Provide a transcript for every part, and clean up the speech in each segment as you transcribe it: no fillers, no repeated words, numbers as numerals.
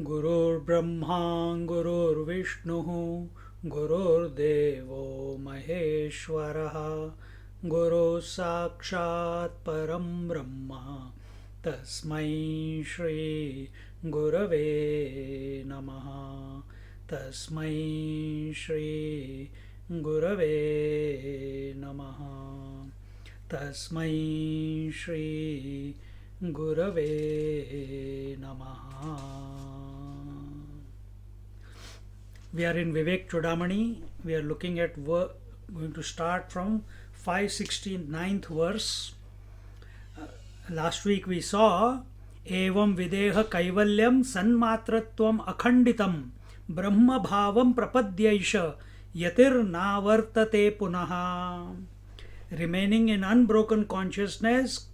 गुरुर्ब्रह्मा गुरुर्विष्णुः गुरुर्देवो महेश्वरः गुरुः साक्षात् परं ब्रह्म तस्मै श्री गुरवे नमः तस्मै श्री गुरवे नमः तस्मै श्री गुरवे नमः. We are in Vivek Chudamani. We are looking at going to start from 569th verse. Last week we saw Evam Videha Kaivalyam Sanmatratvam Akhanditam Brahma Bhavam Prapadyaisha Yatir Navartate Punaha. Remaining in unbroken consciousness,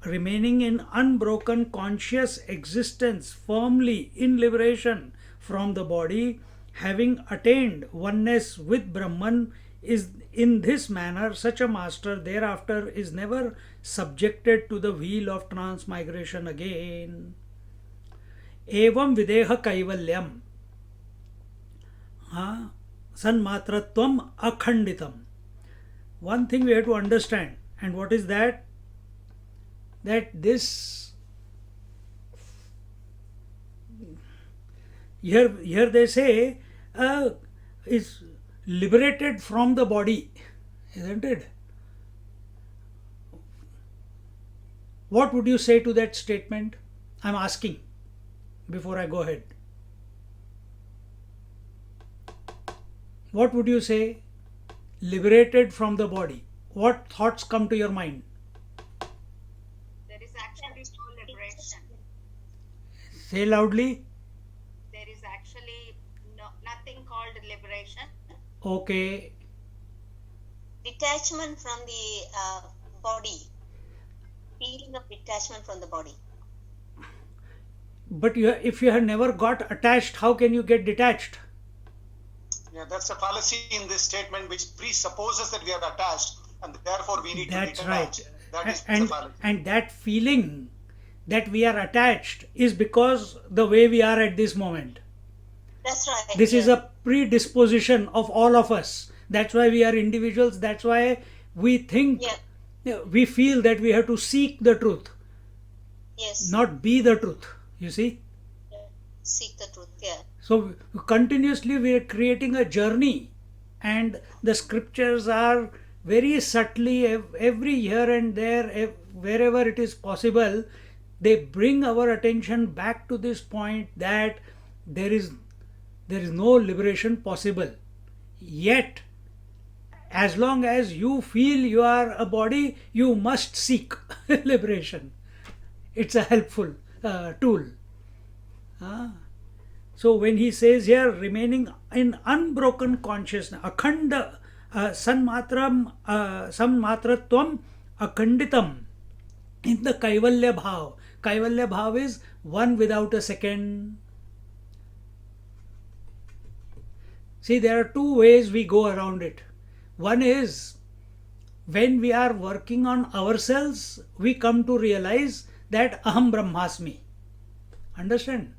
remaining in unbroken conscious existence, firmly in liberation from the body, having attained oneness with Brahman, is in this manner such a master thereafter is never subjected to the wheel of transmigration again. Evam videha kaivalyam sanmatratvam akhanditam. One thing we have to understand, and what is that? That this here they say is liberated from the body, isn't it? What would you say to that statement? I'm asking before I go ahead. What would you say? Liberated from the body. What thoughts come to your mind? There is actually no liberation. Say loudly. There is actually nothing called liberation. Okay. Detachment from the body. Feeling of detachment from the body. But if you have never got attached, how can you get detached? Yeah, that's a fallacy in this statement which presupposes that we are attached and therefore we need That's to be right. detached. That is And, the fallacy. and that feeling that we are attached is because the way we are at this moment. That's right. This is a predisposition of all of us. That's why we are individuals. That's why we think, we feel that we have to seek the truth. Yes. Not be the truth. You see? Seek the truth, yeah. So continuously we are creating a journey, and the scriptures are very subtly every here and there, wherever it is possible, they bring our attention back to this point that there is no liberation possible. Yet, as long as you feel you are a body, you must seek liberation. It's a helpful tool. So when he says here, remaining in unbroken consciousness, akhanda sanmatratvam akhanditam, in the kaivalya bhav. Kaivalya bhav is one without a second. See, there are two ways we go around it. One is when we are working on ourselves, we come to realize that aham brahmasmi. Understand?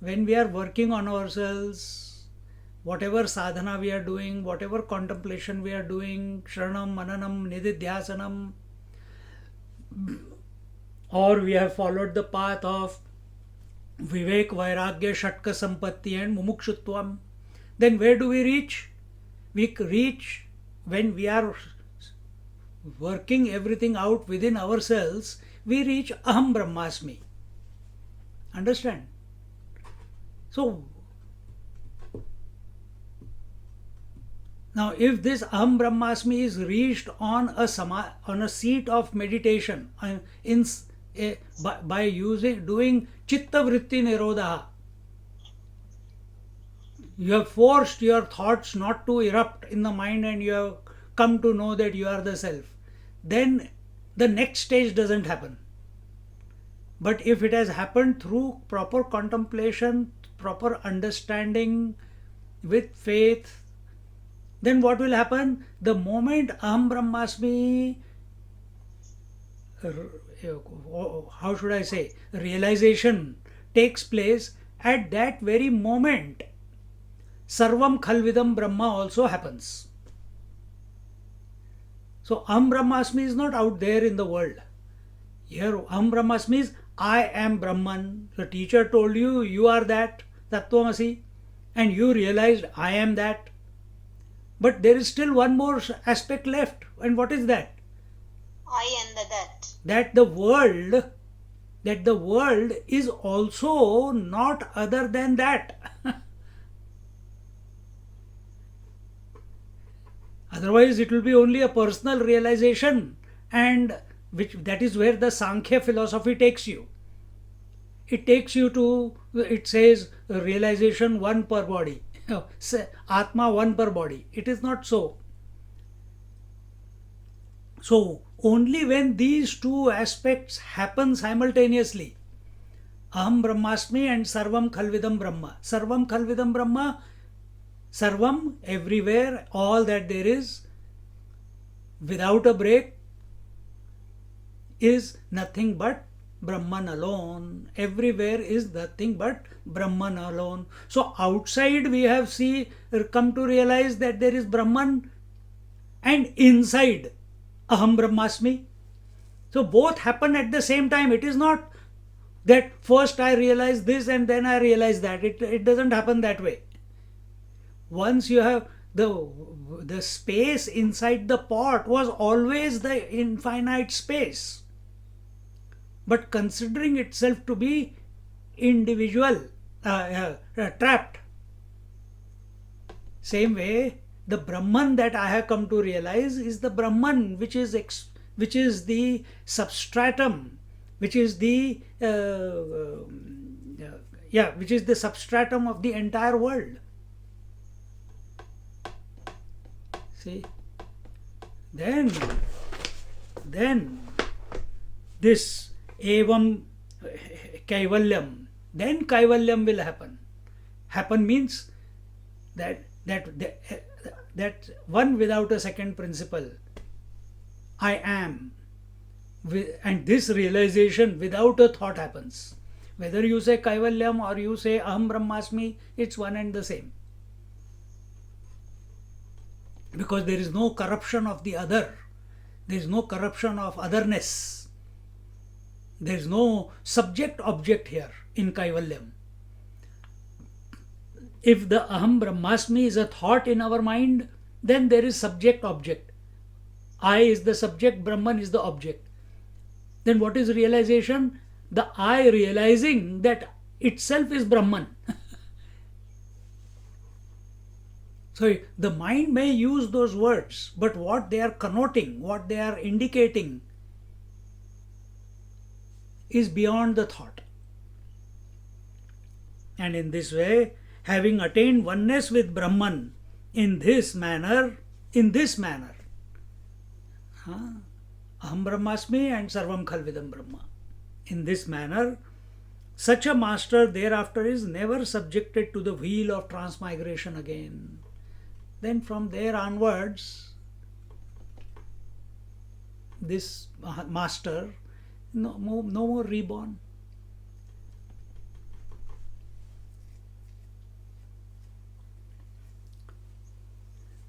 When we are working on ourselves, whatever sadhana we are doing, whatever contemplation we are doing, shranam, mananam, nididhyasanam, or we have followed the path of Vivek, Vairagya, Shatka Sampatti and Mumukshutvam, then where do we reach? We reach when we are working everything out within ourselves, we reach Aham Brahmasmi. Understand? So, Now, if this Aham Brahmasmi is reached on a seat of meditation, by doing Chitta Vritti Nirodha, you have forced your thoughts not to erupt in the mind and you have come to know that you are the self, then the next stage doesn't happen. But if it has happened through proper contemplation, proper understanding, with faith, then what will happen? The moment Aham Brahmasmi, how should I say, realization takes place, at that very moment, Sarvam Khalvidam Brahma also happens. So Aham Brahmasmi is not out there in the world. Here Aham Brahmasmi is I am Brahman. The teacher told you, you are that, Tattvamasi, and you realized I am that. But there is still one more aspect left. And what is that? I am the that. That the world is also not other than that. Otherwise, it will be only a personal realization, and that is where the Sankhya philosophy takes you. It takes you to, it says, realization one per body. Atma one per body. It is not so. So, only when these two aspects happen simultaneously, Aham Brahmasmi and Sarvam Khalvidam Brahma. Sarvam Khalvidam Brahma, Sarvam, everywhere, all that there is, without a break, is nothing but Brahman alone. Everywhere is nothing but Brahman alone. So outside we have come to realize that there is Brahman, and inside Aham Brahmasmi. So both happen at the same time. It is not that first I realize this and then I realize that. It doesn't happen that way. Once you have the space inside the pot was always the infinite space, but considering itself to be individual, trapped. Same way, the Brahman that I have come to realize is the Brahman which is the substratum, which is the substratum of the entire world. See, then this evam kaivalyam, then kaivalyam will happen. Happen means that one without a second principle, I am, and this realization without a thought happens. Whether you say kaivalyam or you say aham brahmasmi, it's one and the same. Because there is no corruption of the other. There is no corruption of otherness. There is no subject-object here in Kaivalyam. If the Aham Brahmasmi is a thought in our mind, then there is subject-object. I is the subject, Brahman is the object. Then what is realization? The I realizing that itself is Brahman. So the mind may use those words, but what they are connoting, what they are indicating is beyond the thought. And in this way, having attained oneness with Brahman in this manner, Aham Brahmasmi and Sarvam Khalvidam Brahma. In this manner, such a master thereafter is never subjected to the wheel of transmigration again. Then from there onwards, this master, no more reborn.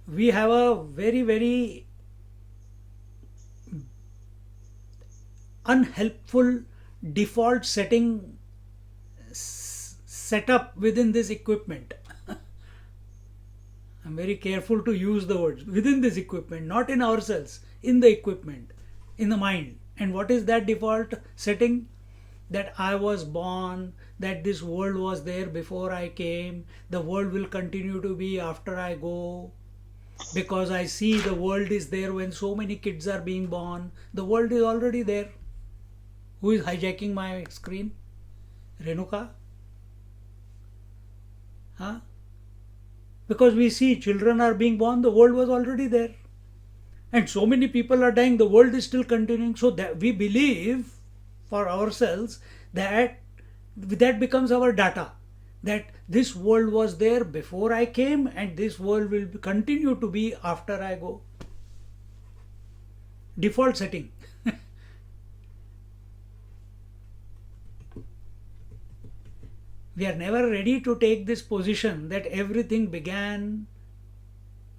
We have a very, very unhelpful default setting set up within this equipment. I'm very careful to use the words within this equipment, not in ourselves, in the equipment, in the mind. And what is that default setting? That I was born, that this world was there before I came, the world will continue to be after I go. because I see the world is there when so many kids are being born. The world is already there. Who is hijacking my screen? Renuka? Huh? Because we see children are being born, the world was already there. And so many people are dying, the world is still continuing. So that we believe for ourselves that becomes our data. That this world was there before I came and this world will continue to be after I go. Default setting. We are never ready to take this position that everything began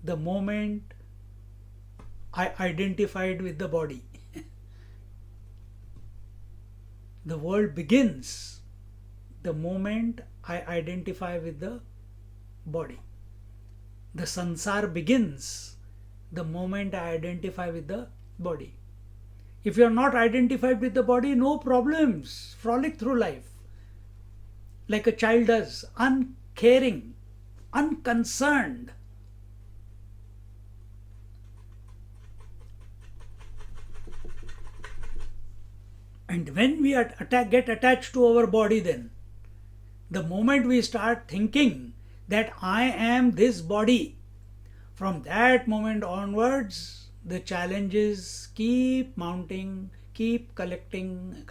the moment I identified with the body. The world begins the moment I identify with the body. The sansar begins the moment I identify with the body. If you are not identified with the body, no problems. Frolic through life. Like a child does, uncaring, unconcerned. And when we get attached to our body, then the moment we start thinking that I am this body, from that moment onwards, the challenges keep mounting, keep collecting.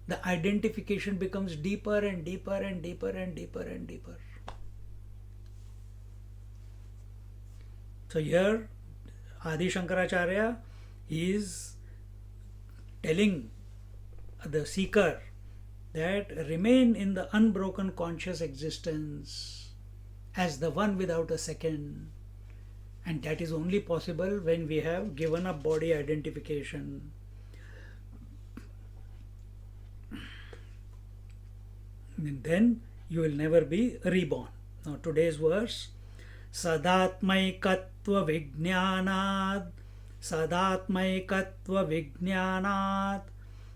The identification becomes deeper and deeper and deeper and deeper and deeper. So here Adi Shankaracharya is telling the seeker that remain in the unbroken conscious existence as the one without a second, and that is only possible when we have given up body identification. And then you will never be reborn. Now today's verse, Sadatmaikatva Vijnanad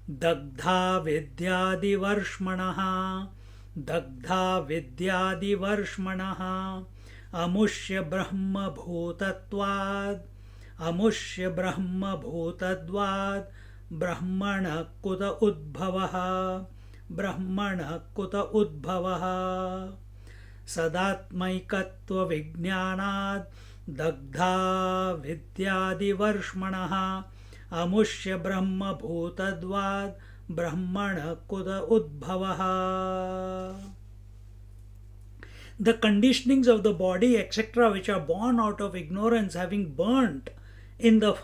Dagdha Vidyadi Amushya Brahma Bhutadvad Brahmana Kuta Udbhavaha Sadatmaikatva Vijnanad Dagdha Vidyadi Varshmanaha Amushya Brahma Bhutadvad Brahmana Kuta Udbhavaha. The conditionings of the body, etc., which are born out of ignorance, having burned in the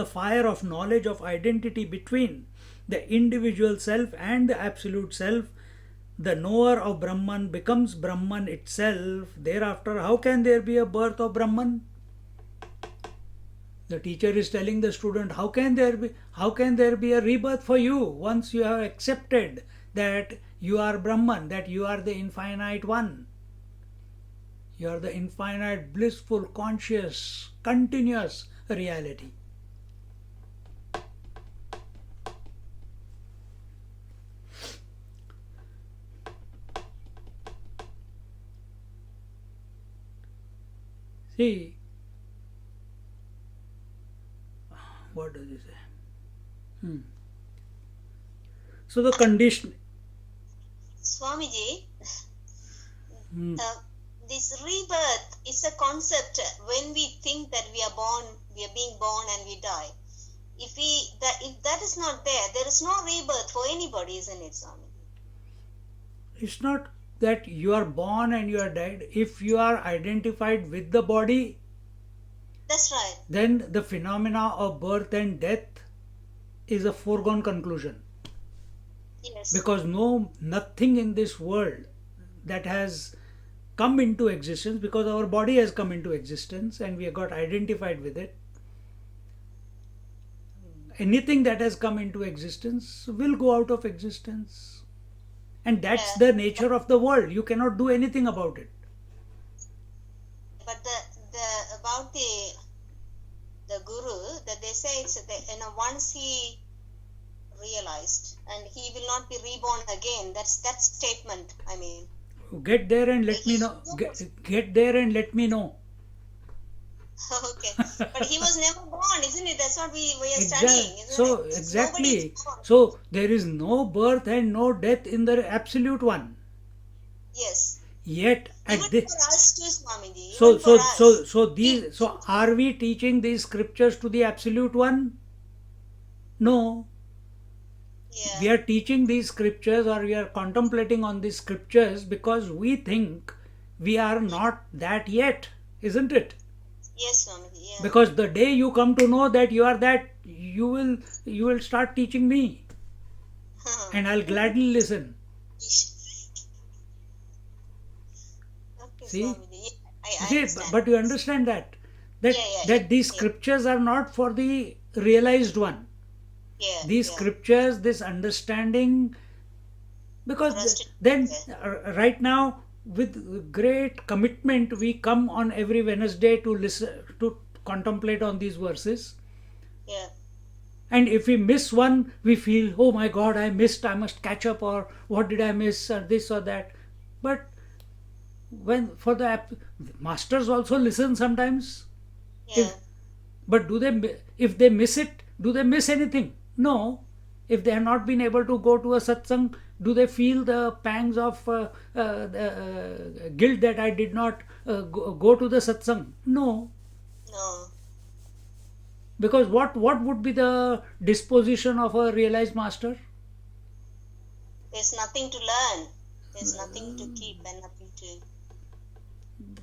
fire of knowledge of identity between the individual self and the absolute self, the knower of Brahman becomes Brahman itself. Thereafter, how can there be a birth of Brahman? The teacher is telling the student, how can there be a rebirth for you once you have accepted that you are Brahman, that you are the infinite one. You are the infinite, blissful, conscious, continuous reality. See, what does he say? So the condition. Swamiji, this rebirth is a concept when we think that we are being born and we die. If that is not there is no rebirth for anybody, isn't it, Swamiji? It's not that you are born and you are dead. If you are identified with the body, that's right, then the phenomena of birth and death is a foregone conclusion. yes, Because nothing in this world that has come into existence, because our body has come into existence and we have got identified with it. Anything that has come into existence will go out of existence. And that's the nature of the world. You cannot do anything about it. but about the guru, that they say it's once he realized and he will not be reborn again. That's that statement. I mean, Get there and let me know. Get there and let me know. Okay, but he was never born, isn't it? That's what we are studying, isn't So it? exactly. Nobody is born. So there is no birth and no death in the absolute one. Yes. Yet at Even this. for us too, Swamiji. So Even for us. so are we teaching these scriptures to the absolute one? No. Yeah. We are teaching these scriptures, or we are contemplating on these scriptures because we think we are not that yet, isn't it? Yes, Swamiji. Yeah. Because the day you come to know that you are that, you will start teaching me, and I'll gladly listen. Okay, See? Swamiji. Yeah, I See, understand. but you understand that Yeah. these scriptures are not for the realized one. Yeah. These yeah. scriptures, this understanding, because Trust- then right now with great commitment we come on every Wednesday to listen, to contemplate on these verses, Yeah. and if we miss one we feel, oh my god, I missed, I must catch up, or what did I miss, or this or that. But when for the masters also listen sometimes. Yeah. But if they miss it, do they miss anything? No. If they have not been able to go to a satsang, do they feel the pangs of guilt that I did not go to the satsang? No. No. Because what would be the disposition of a realized master? There's nothing to learn. There's nothing to keep and nothing to.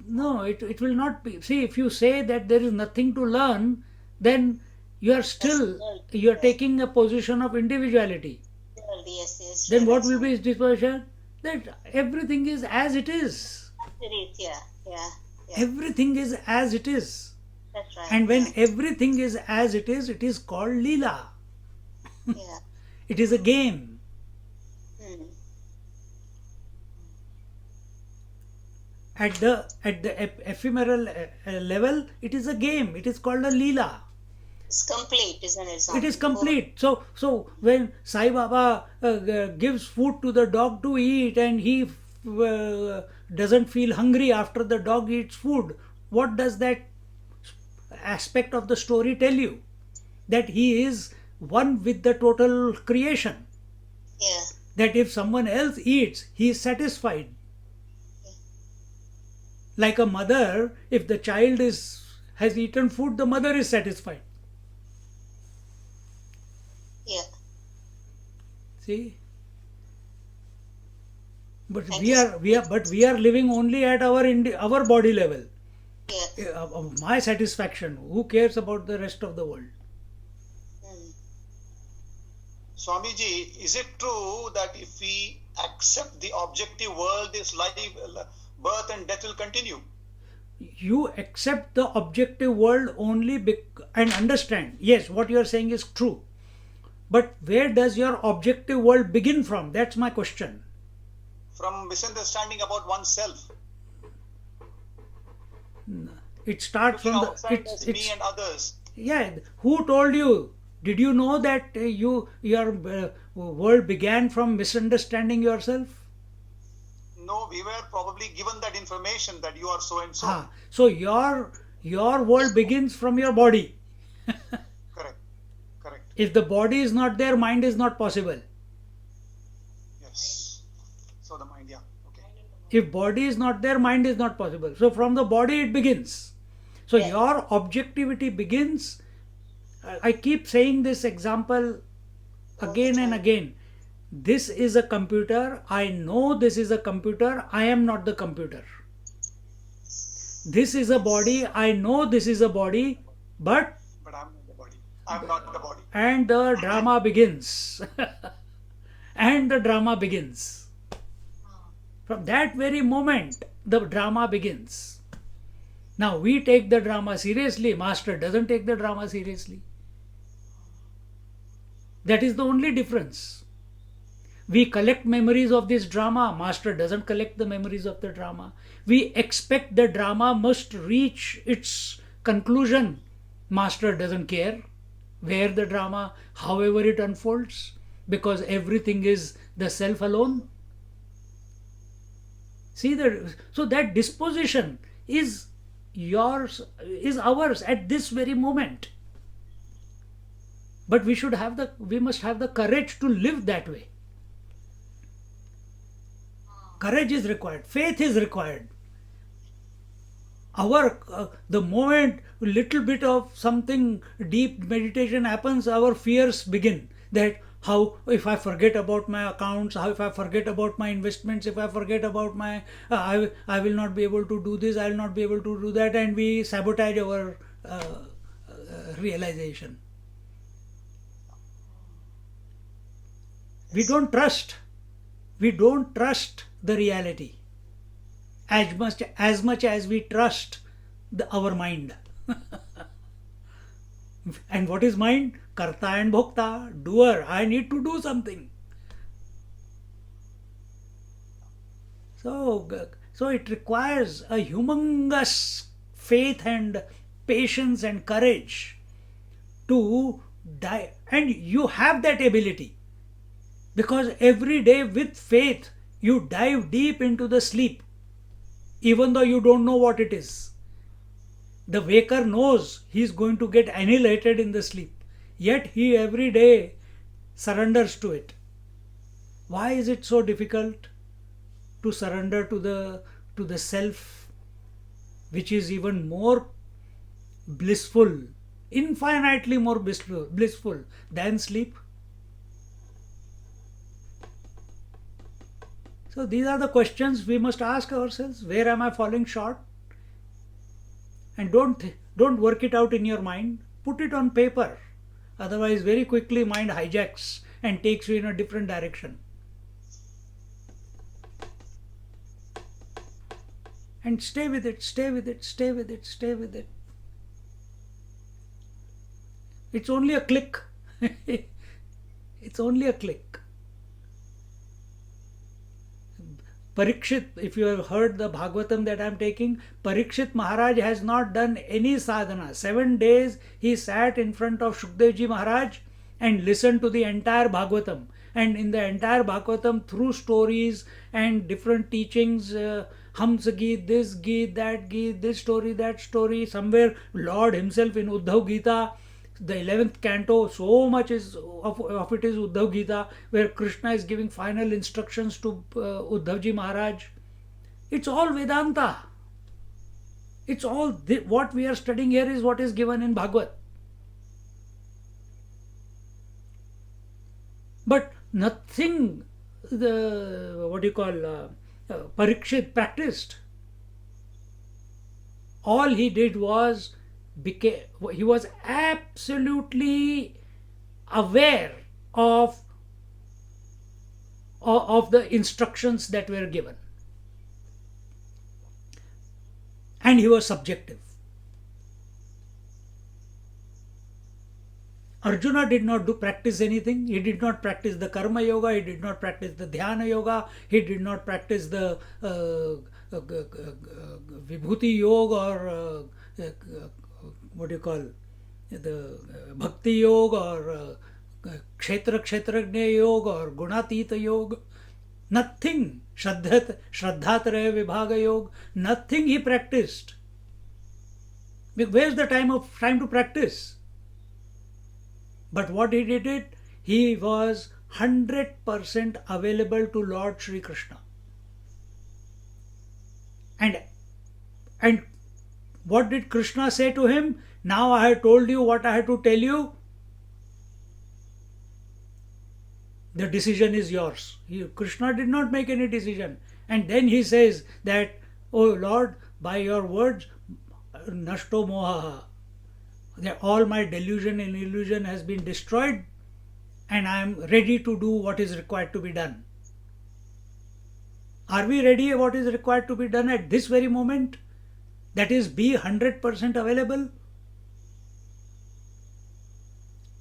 No, it will not be. See, if you say that there is nothing to learn, then you are taking a position of individuality. Yes. Then sure, what that's will be fine. his disposition? That everything is as it is. Yeah. Everything is as it is. That's right. And when yeah. everything is as it is called Leela. Yeah. It is a game. Hmm. At the ephemeral level, it is a game. It is called a Leela. It's complete, isn't it? It is complete. So when Sai Baba gives food to the dog to eat, and he doesn't feel hungry after the dog eats food, what does that aspect of the story tell you? That he is one with the total creation. Yeah. That if someone else eats, he is satisfied. Like a mother, if the child has eaten food, the mother is satisfied. Yeah. See? But Thank we you. are living only at our body level. Yeah. My satisfaction. Who cares about the rest of the world? Hmm. Swamiji, is it true that if we accept the objective world, this life, birth and death will continue? You accept the objective world only and understand. Yes, what you are saying is true. But where does your objective world begin from? That's my question. From misunderstanding about oneself. It starts Looking from outside as me and others. yeah. Who told you? Did you know that your world began from misunderstanding yourself? No, we were probably given that information that you are so and so. So your world begins from your body. Correct. If the body is not there, mind is not possible. Yes. So the mind, yeah. Okay. If body is not there, mind is not possible. So from the body it begins. So your objectivity begins. I keep saying this example again and again. This is a computer. I know this is a computer. I am not the computer. This is a body. I know this is a body. But I'm not the body. I'm not the body. and the drama begins. And the drama begins. From that very moment, the drama begins. Now we take the drama seriously. Master doesn't take the drama seriously. That is the only difference. We collect memories of this drama. Master doesn't collect the memories of the drama. We expect the drama must reach its conclusion. Master doesn't care where the drama, however it unfolds, because everything is the self alone. See that? So that disposition is yours, is ours at this very moment. But we must have the courage to live that way. Courage is required. Faith is required. The moment little bit of something deep meditation happens, our fears begin. That how if I forget about my accounts, how if I forget about my investments, if I forget about my I will not be able to do this, I will not be able to do that, and we sabotage our realization. We don't trust. We don't trust the reality as much as we trust our mind. And what is mind? Karta and bhokta, doer. I need to do something. So it requires a humongous faith and patience and courage to die. And you have that ability. Because every day with faith, you dive deep into the sleep, even though you don't know what it is. The waker knows he is going to get annihilated in the sleep, yet he every day surrenders to it. Why is it so difficult to surrender to the self, which is even more blissful, infinitely more blissful than sleep? So these are the questions we must ask ourselves. Where am I falling short? And don't work it out in your mind. Put it on paper. Otherwise, very quickly mind hijacks and takes you in a different direction. And stay with it, stay with it, stay with it, stay with it. It's only a click. It's only a click. Parikshit, if you have heard the Bhagavatam that I am taking, Parikshit Maharaj has not done any sadhana. 7 days he sat in front of Shukdevji Maharaj and listened to the entire Bhagavatam. And in the entire Bhagavatam, through stories and different teachings, Hamsa Geet, this Geet, that Geet, this story, that story, somewhere Lord himself in Uddhav Gita, the 11th canto, so much of it is Uddhav Gita, where Krishna is giving final instructions to Uddhavji Maharaj. It's all Vedanta. It's all what we are studying here is what is given in Bhagavad. But nothing Parikshit practiced. All he did was he was absolutely aware of the instructions that were given, and he was subjective. Arjuna did not practice anything. He did not practice the karma yoga, he did not practice the dhyana yoga, he did not practice the vibhuti yoga or the bhakti yoga or kshetrajna yoga or gunatita yoga. Nothing. Shraddhatraya vibhaga yoga. Nothing he practiced. Where's the time to practice? But what he did, he was 100% available to Lord Shri Krishna. And what did Krishna say to him? Now I have told you what I had to tell you. The decision is yours. Krishna did not make any decision. And then he says that, oh Lord, by your words, nashto mohaha, that all my delusion and illusion has been destroyed, and I am ready to do what is required to be done. Are we ready what is required to be done at this very moment? That is, be 100% available.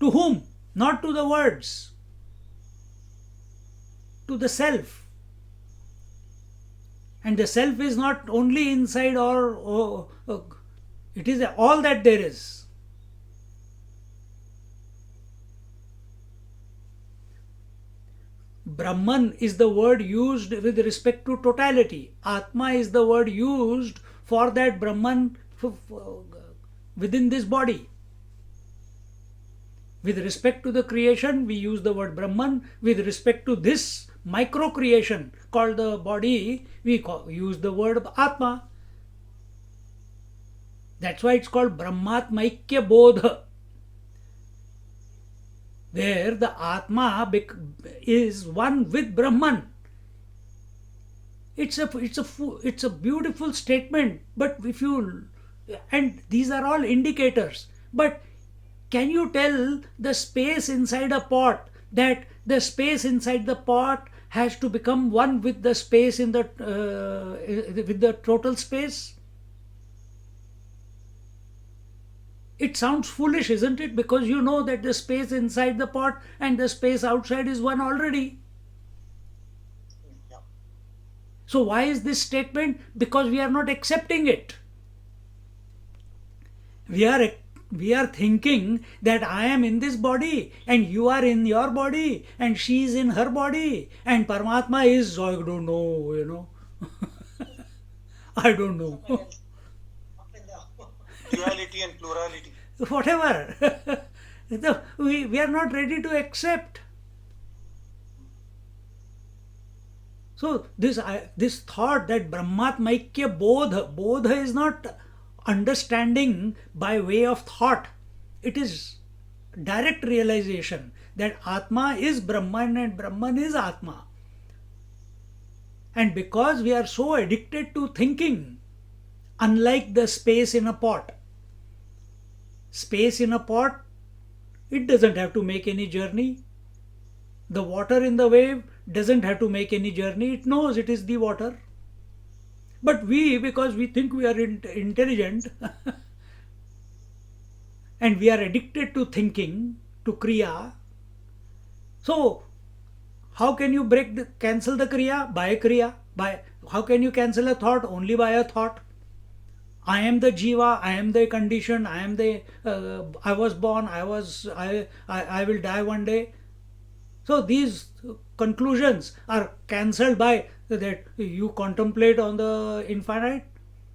To whom? Not to the words. To the self. And the self is not only inside it is all that there is. Brahman is the word used with respect to totality. Atma is the word used for that Brahman within this body. With respect to the creation, we use the word Brahman. With respect to this micro creation called the body, we use the word Atma. That's why it's called Brahmatmaikya Bodha, where the Atma is one with Brahman. It's a beautiful statement, but and these are all indicators. But can you tell the space inside a pot that the space inside the pot has to become one with the space in the with the total space? It sounds foolish, isn't it? Because you know that the space inside the pot and the space outside is one already. Yeah. So why is this statement? Because we are not accepting it. We are thinking that I am in this body and you are in your body and she is in her body and Paramatma is, I don't know, I don't know. Duality and plurality. Whatever. We are not ready to accept. So this thought that Brahmatmaikya Bodha is not understanding by way of thought. It is direct realization that Atma is Brahman and Brahman is Atma. And because we are so addicted to thinking, unlike the space in a pot, it doesn't have to make any journey. The water in the wave doesn't have to make any journey. It knows it is the water. But because we think we are intelligent and we are addicted to thinking, to kriya, so how can you cancel the kriya? By kriya. How can you cancel a thought? Only by a thought. I am the jiva, I am the condition, I am the, I was born, I will die one day. So these conclusions are cancelled by that you contemplate on the infinite.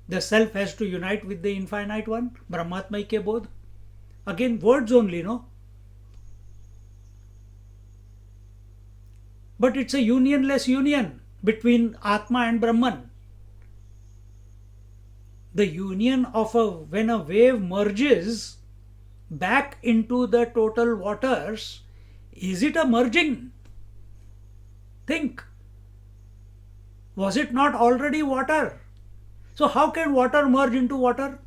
The self has to unite with the infinite one, Brahmatmaikya Bodh. Again, words only, no? But it's a unionless union between Atma and Brahman. The union of when a wave merges back into the total waters, is it a merging? Think. Was it not already water? So how can water merge into water?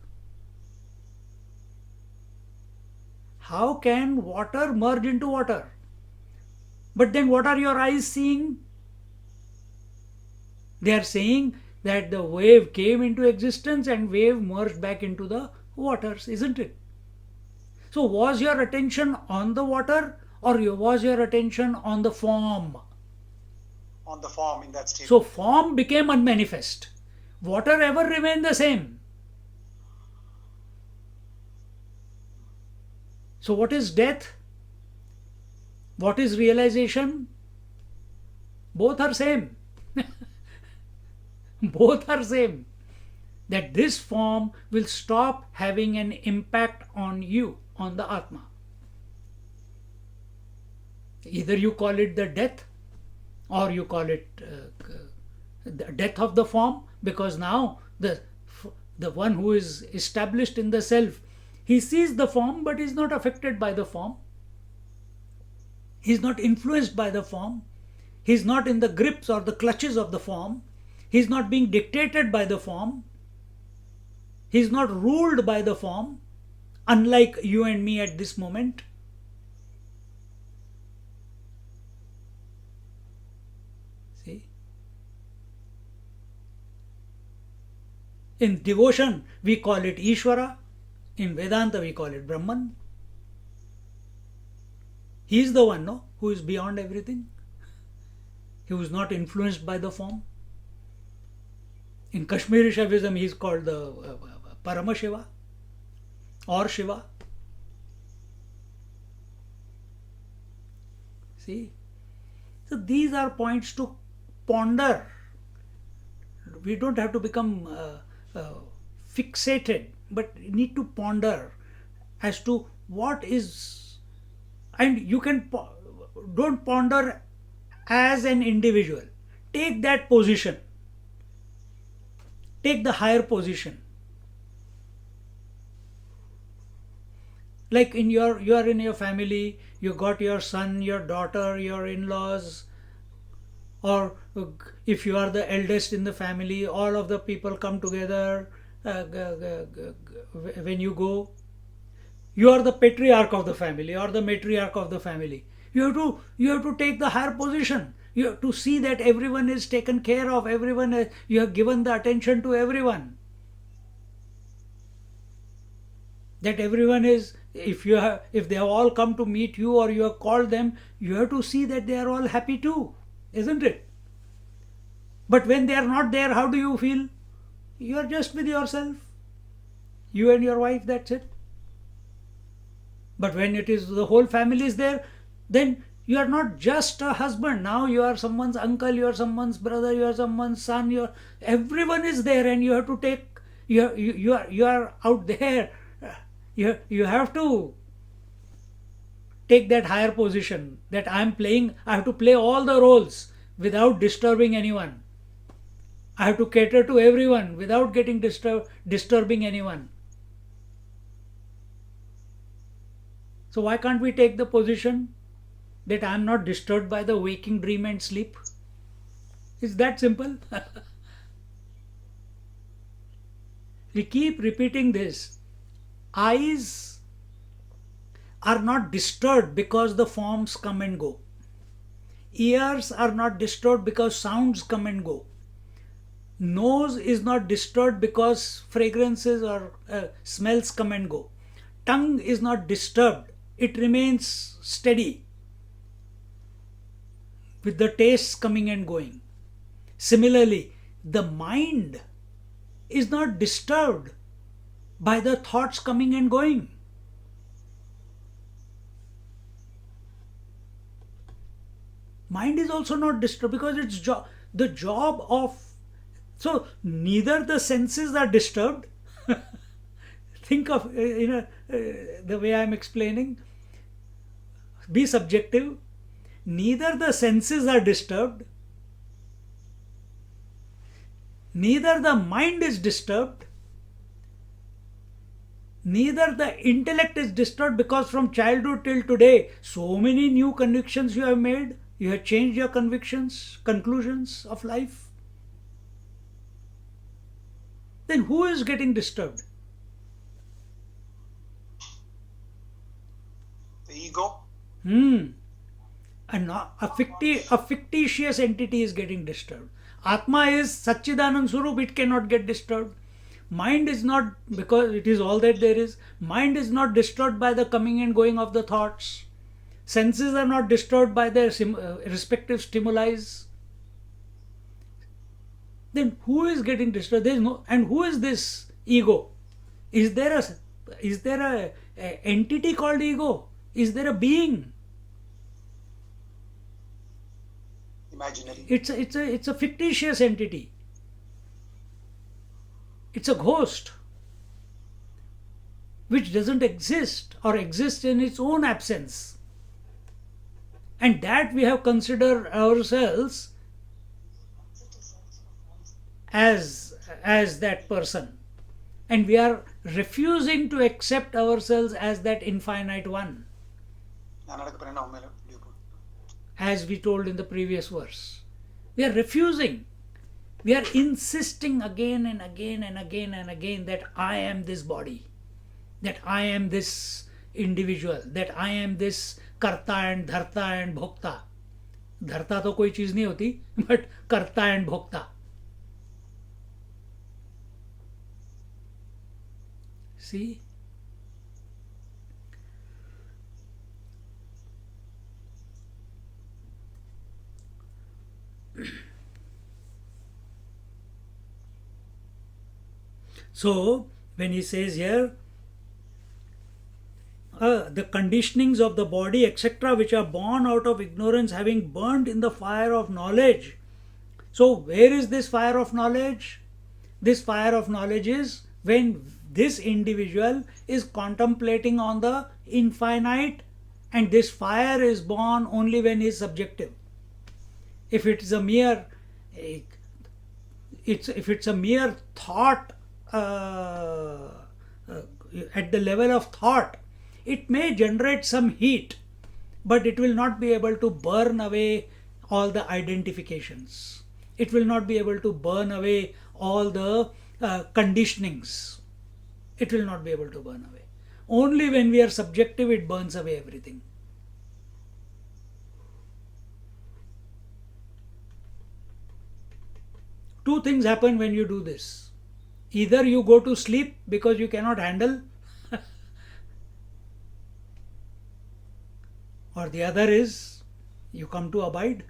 How can water merge into water? But then what are your eyes seeing? They are saying that the wave came into existence and wave merged back into the waters, isn't it? So was your attention on the water or was your attention on the form? On the form in that state. So form became unmanifest. Water ever remained the same. So what is death? What is realization? Both are same. Both are same. That this form will stop having an impact on you, on the Atma. Either you call it the death or you call it the death of the form, because now the one who is established in the self, he sees the form but is not affected by the form. He is not influenced by the form. He is not in the grips or the clutches of the form. He is not being dictated by the form. He is not ruled by the form, unlike you and me at this moment. See? In devotion, we call it Ishvara. In Vedanta, we call it Brahman. He is the one, no, who is beyond everything. He was not influenced by the form. In Kashmiri Shaivism, he is called the Paramashiva or Shiva. See? So these are points to ponder. We don't have to become fixated, but need to ponder as to what is, and you can don't ponder as an individual. Take that position. Take the higher position. Like you are in your family, you got your son, your daughter, your in-laws, or if you are the eldest in the family, all of the people come together. When you go, you are the patriarch of the family or the matriarch of the family. You have to take the higher position. You have to see that everyone is taken care of. You have given the attention to everyone. That everyone is, if they have all come to meet you or you have called them, you have to see that they are all happy too, isn't it? But when they are not there, how do you feel? You are just with yourself, you and your wife, that's it. But when it is the whole family is there, then you are not just a husband. Now you are someone's uncle, you are someone's brother, you are someone's son. Everyone is there, and you have to take. You are out there. You have to take that higher position. That I am playing. I have to play all the roles without disturbing anyone. I have to cater to everyone without getting disturbing anyone. So why can't we take the position that I am not disturbed by the waking dream and sleep? It's that simple. We keep repeating this. Eyes are not disturbed because the forms come and go. Ears are not disturbed because sounds come and go. Nose is not disturbed because fragrances or smells come and go. Tongue is not disturbed. It remains steady with the tastes coming and going. Similarly, the mind is not disturbed by the thoughts coming and going. Mind is also not disturbed because it's the job of. So neither the senses are disturbed. Think of the way I'm explaining. Be subjective. Neither the senses are disturbed, neither the mind is disturbed, neither the intellect is disturbed, because from childhood till today, so many new convictions you have made, you have changed your conclusions of life. Then who is getting disturbed? The ego. And a fictitious entity is getting disturbed. Atma is Satchidanand Swarup, it cannot get disturbed. Mind is not, because it is all that there is. Mind is not disturbed by the coming and going of the thoughts. Senses are not disturbed by their respective stimuli. Then who is getting disturbed? There is no, and who is this ego? Is there a entity called ego? Is there a being? Imaginary. It's a fictitious entity. It's a ghost which doesn't exist or exists in its own absence. And that we have considered ourselves as that person. And we are refusing to accept ourselves as that infinite one, as we told in the previous verse. We are refusing. We are insisting again and again and again and again that I am this body, that I am this individual, that I am this karta and dharta and bhokta. Dharta तो कोई चीज नहीं होती, but karta and bhokta. See? So, when he says here, the conditionings of the body, etc., which are born out of ignorance, having burnt in the fire of knowledge. So, where is this fire of knowledge? This fire of knowledge is when this individual is contemplating on the infinite, and this fire is born only when he is subjective. If it's a mere, if it's a mere thought at the level of thought, it may generate some heat, but it will not be able to burn away all the identifications. It will not be able to burn away all the conditionings. It will not be able to burn away. Only when we are subjective, it burns away everything. Two things happen when you do this. Either you go to sleep because you cannot handle, or the other is you come to abide.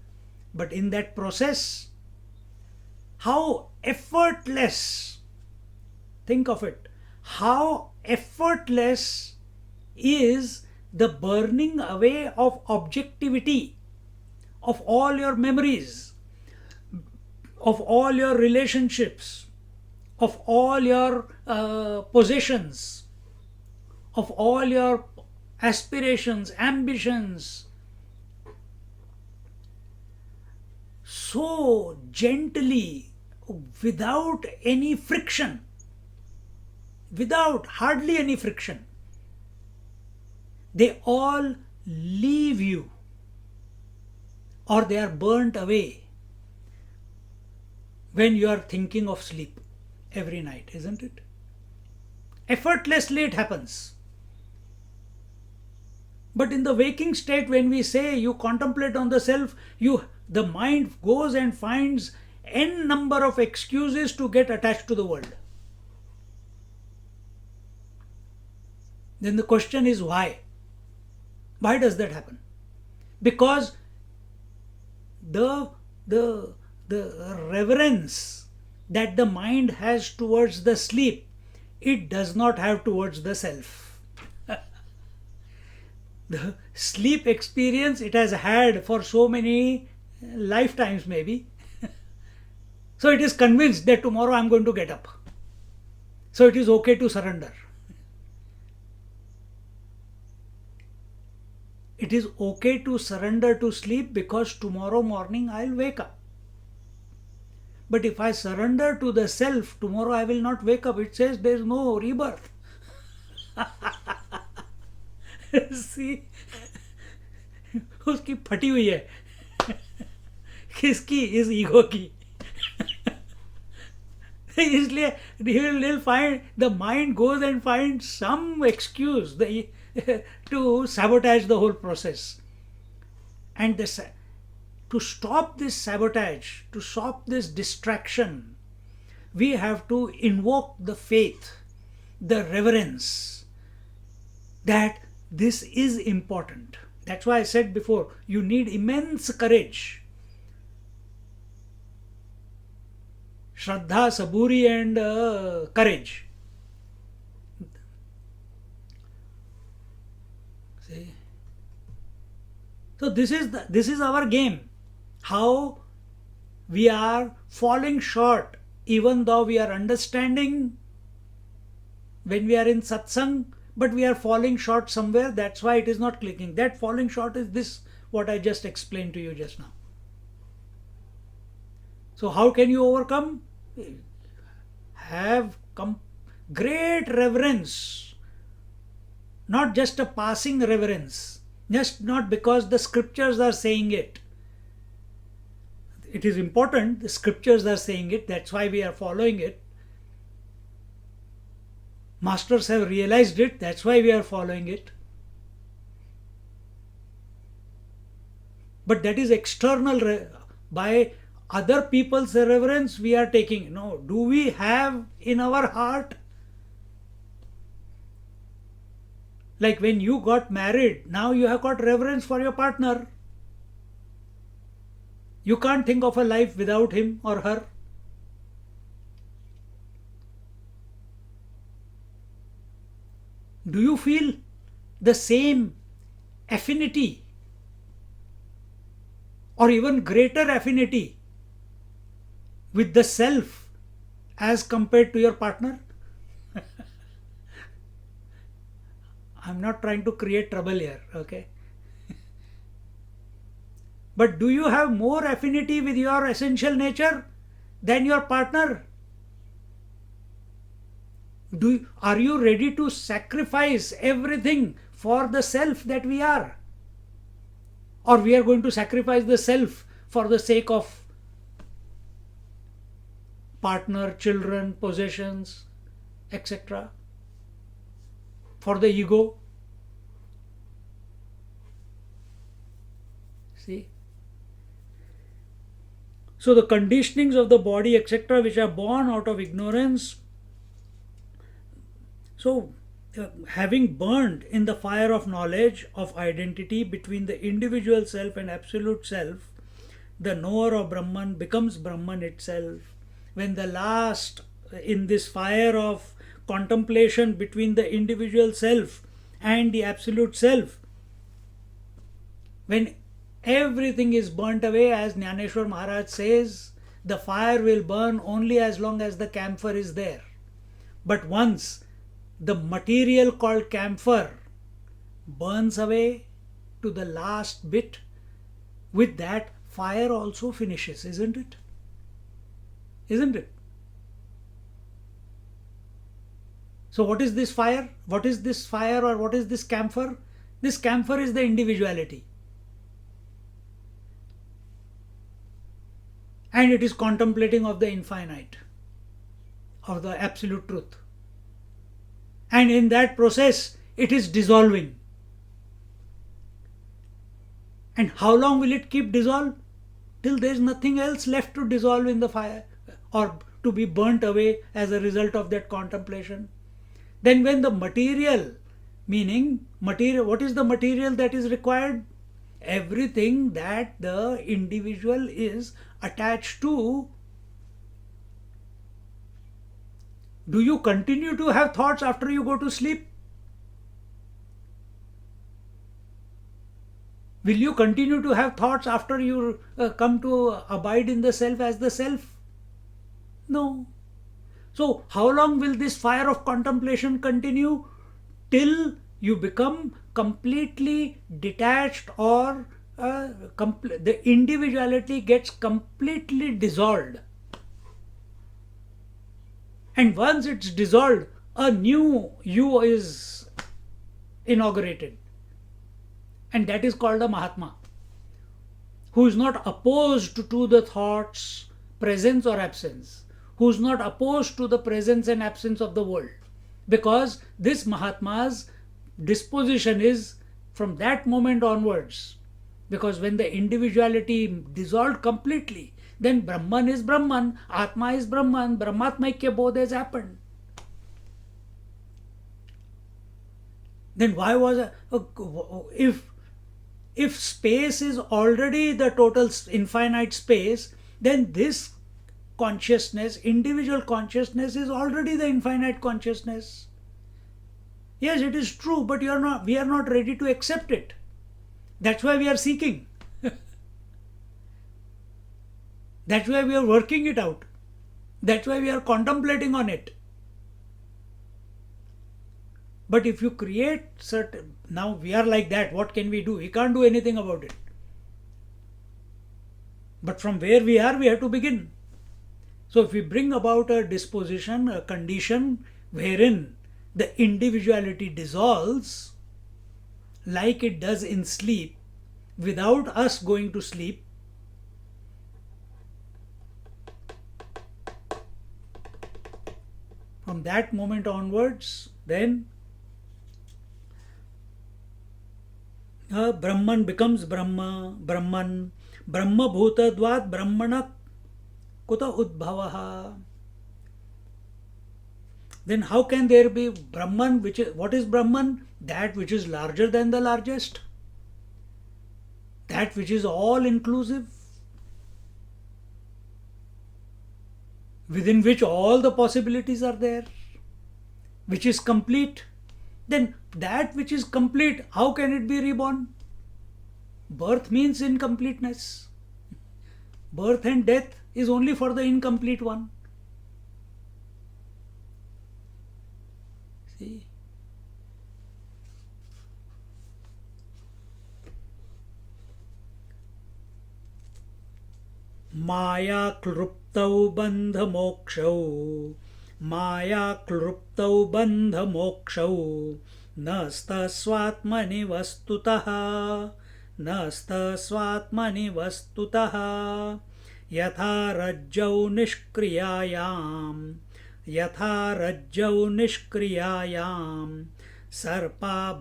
But in that process, how effortless, think of it, how effortless is the burning away of objectivity, of all your memories, of all your relationships, of all your possessions, of all your aspirations, ambitions, so gently, without any friction, without hardly any friction. They all leave you, or they are burnt away when you are thinking of sleep every night, isn't it? Effortlessly it happens. But in the waking state, when we say you contemplate on the self, the mind goes and finds n number of excuses to get attached to the world. Then the question is why? Why does that happen? Because the reverence that the mind has towards the sleep, it does not have towards the self. The sleep experience it has had for so many lifetimes maybe. So it is convinced that tomorrow I am going to get up. So it is okay to surrender. It is okay to surrender to sleep because tomorrow morning I will wake up. But if I surrender to the self, tomorrow I will not wake up. It says there is no rebirth. See, उसकी फटी हुई है. किसकी? इस ego की. इसलिए he'll find, the mind goes and finds some excuse to sabotage the whole process. And to stop this sabotage, to stop this distraction, we have to invoke the faith, the reverence that this is important. That's why I said before, you need immense courage. Shraddha, saburi and courage. See? So this is our game. How we are falling short, even though we are understanding when we are in satsang, but we are falling short somewhere. That's why it is not clicking. That falling short is this, what I just explained to you just now. So how can you overcome? Have great reverence, not just a passing reverence, just not because the scriptures are saying it. It is important, the scriptures are saying it, that's why we are following it. Masters have realized it, that's why we are following it. But that is external, by other people's reverence we are taking. No, do we have in our heart? Like when you got married, now you have got reverence for your partner. You can't think of a life without him or her. Do you feel the same affinity or even greater affinity with the self as compared to your partner? I'm not trying to create trouble here, okay? But do you have more affinity with your essential nature than your partner? Are you ready to sacrifice everything for the self that we are? Or we are going to sacrifice the self for the sake of partner, children, possessions, etc., for the ego? See? So the conditionings of the body, etc., which are born out of ignorance. So, having burned in the fire of knowledge of identity between the individual self and absolute self, the knower of Brahman becomes Brahman itself. When the last, in this fire of contemplation between the individual self and the absolute self, when everything is burnt away, as Jnaneshwar Maharaj says, the fire will burn only as long as the camphor is there. But once the material called camphor burns away to the last bit, with that fire also finishes, isn't it? Isn't it? So what is this fire? What is this fire, or what is this camphor? This camphor is the individuality. And it is contemplating of the infinite, of the absolute truth. And in that process, it is dissolving. And how long will it keep dissolve? Till there is nothing else left to dissolve in the fire or to be burnt away as a result of that contemplation. Then when the material, meaning material, what is the material that is required? Everything that the individual is attached to. Do you continue to have thoughts after you go to sleep? Will you continue to have thoughts after you come to abide in the self as the self? No. So, how long will this fire of contemplation continue? Till you become completely detached, or the individuality gets completely dissolved. And once it's dissolved, a new you is inaugurated. And that is called a Mahatma, who is not opposed to the thoughts, presence or absence, who is not opposed to the presence and absence of the world. Because this Mahatma's disposition is from that moment onwards. Because when the individuality dissolved completely, then Brahman is Brahman, Atma is Brahman, Brahmatmaikya Bodh has happened. Then why was if space is already the total infinite space, then this consciousness, individual consciousness, is already the infinite consciousness. Yes, it is true, but we are not ready to accept it. That's why we are seeking. That's why we are working it out. That's why we are contemplating on it. But if you create certain, now we are like that, what can we do? We can't do anything about it. But from where we are, we have to begin. So if we bring about a disposition, a condition wherein the individuality dissolves, like it does in sleep, without us going to sleep, from that moment onwards, then Brahman becomes Brahman, Brahma Bhutadvat Brahmana Kuta Udbhavaha. Then how can there be Brahman, what is Brahman? That which is larger than the largest, that which is all inclusive, within which all the possibilities are there, which is complete, then that which is complete, how can it be reborn? Birth means incompleteness. Birth and death is only for the incomplete one. See? माया क्लृप्तौ बन्धमोक्षौ माया क्लृप्तौ बन्धमोक्षौ नस्तस्वात्मनि वस्तुतः नस्तस्वात्मनि वस्तुतः यथा रज्जौ निष्क्रियायां सर्पाभासविनिर्गमौ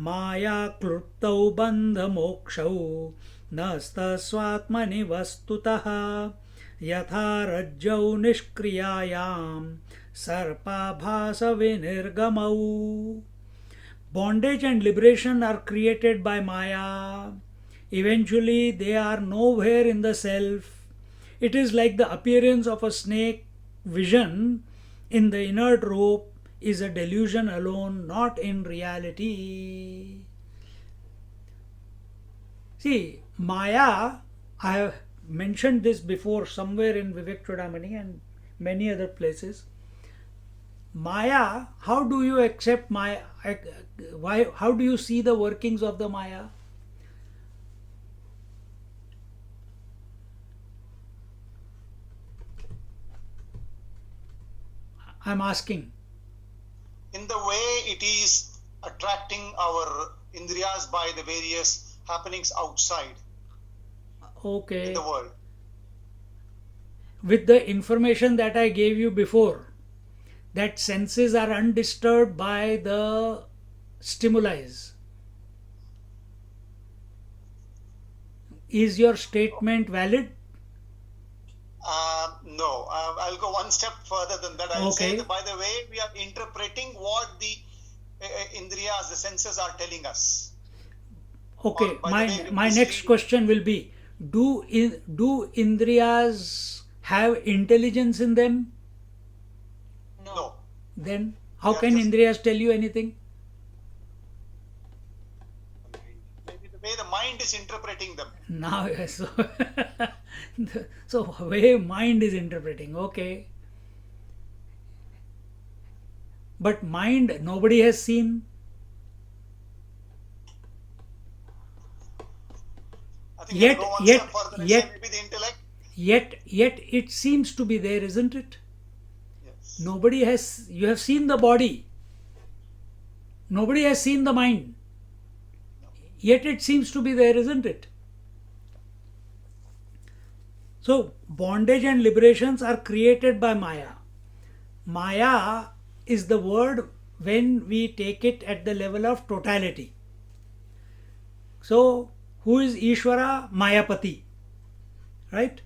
माया क्लृप्तौ बन्धमोक्षौ नस्तस्वात्मनि वस्तुतः यथा रज्जौ निष्क्रियायां सर्पाभासविनिर्गमौ. Bondage and liberation are created by Maya. Eventually they are nowhere in the self. It is like the appearance of a snake. Vision in the inert rope is a delusion alone, not in reality. See, Maya, I have mentioned this before somewhere in Vivek Chudamani and many other places. Maya, how do you accept Maya? How do you see the workings of the Maya? I'm asking. In the way it is attracting our indriyas by the various happenings outside Okay. in the world. With the information that I gave you before, that senses are undisturbed by the stimuli. Is your statement valid? No, I'll go one step further than that. I'll say Okay. that by the way we are interpreting what the indriyas, the senses are telling us. Okay, Or by the way, my this next lead- question will be, do indriyas have intelligence in them? No. Then how They are can just- indriyas tell you anything? Maybe the way the mind is interpreting them. Now, so, so way mind is interpreting, okay. But mind nobody has seen. I think Yet- I'll go one yet- step further and yet- say maybe the intellect. Yet it seems to be there, isn't it? Yes. Nobody has, you have seen the body. Nobody has seen the mind. Yet it seems to be there, isn't it? So, bondage and liberations are created by Maya. Maya is the word when we take it at the level of totality. So, who is Ishvara? Mayapati. Right?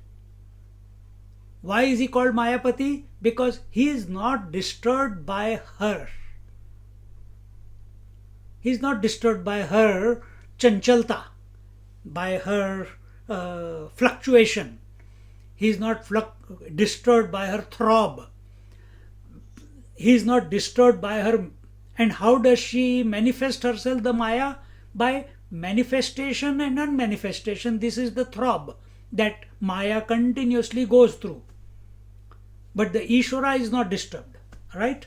Why is he called Mayapati? Because he is not disturbed by her. He is not disturbed by her chanchalta, by her fluctuation. He is not disturbed by her throb. He is not disturbed by her. And how does she manifest herself, the Maya? By manifestation and unmanifestation. This is the throb that Maya continuously goes through. But the Ishvara is not disturbed, right?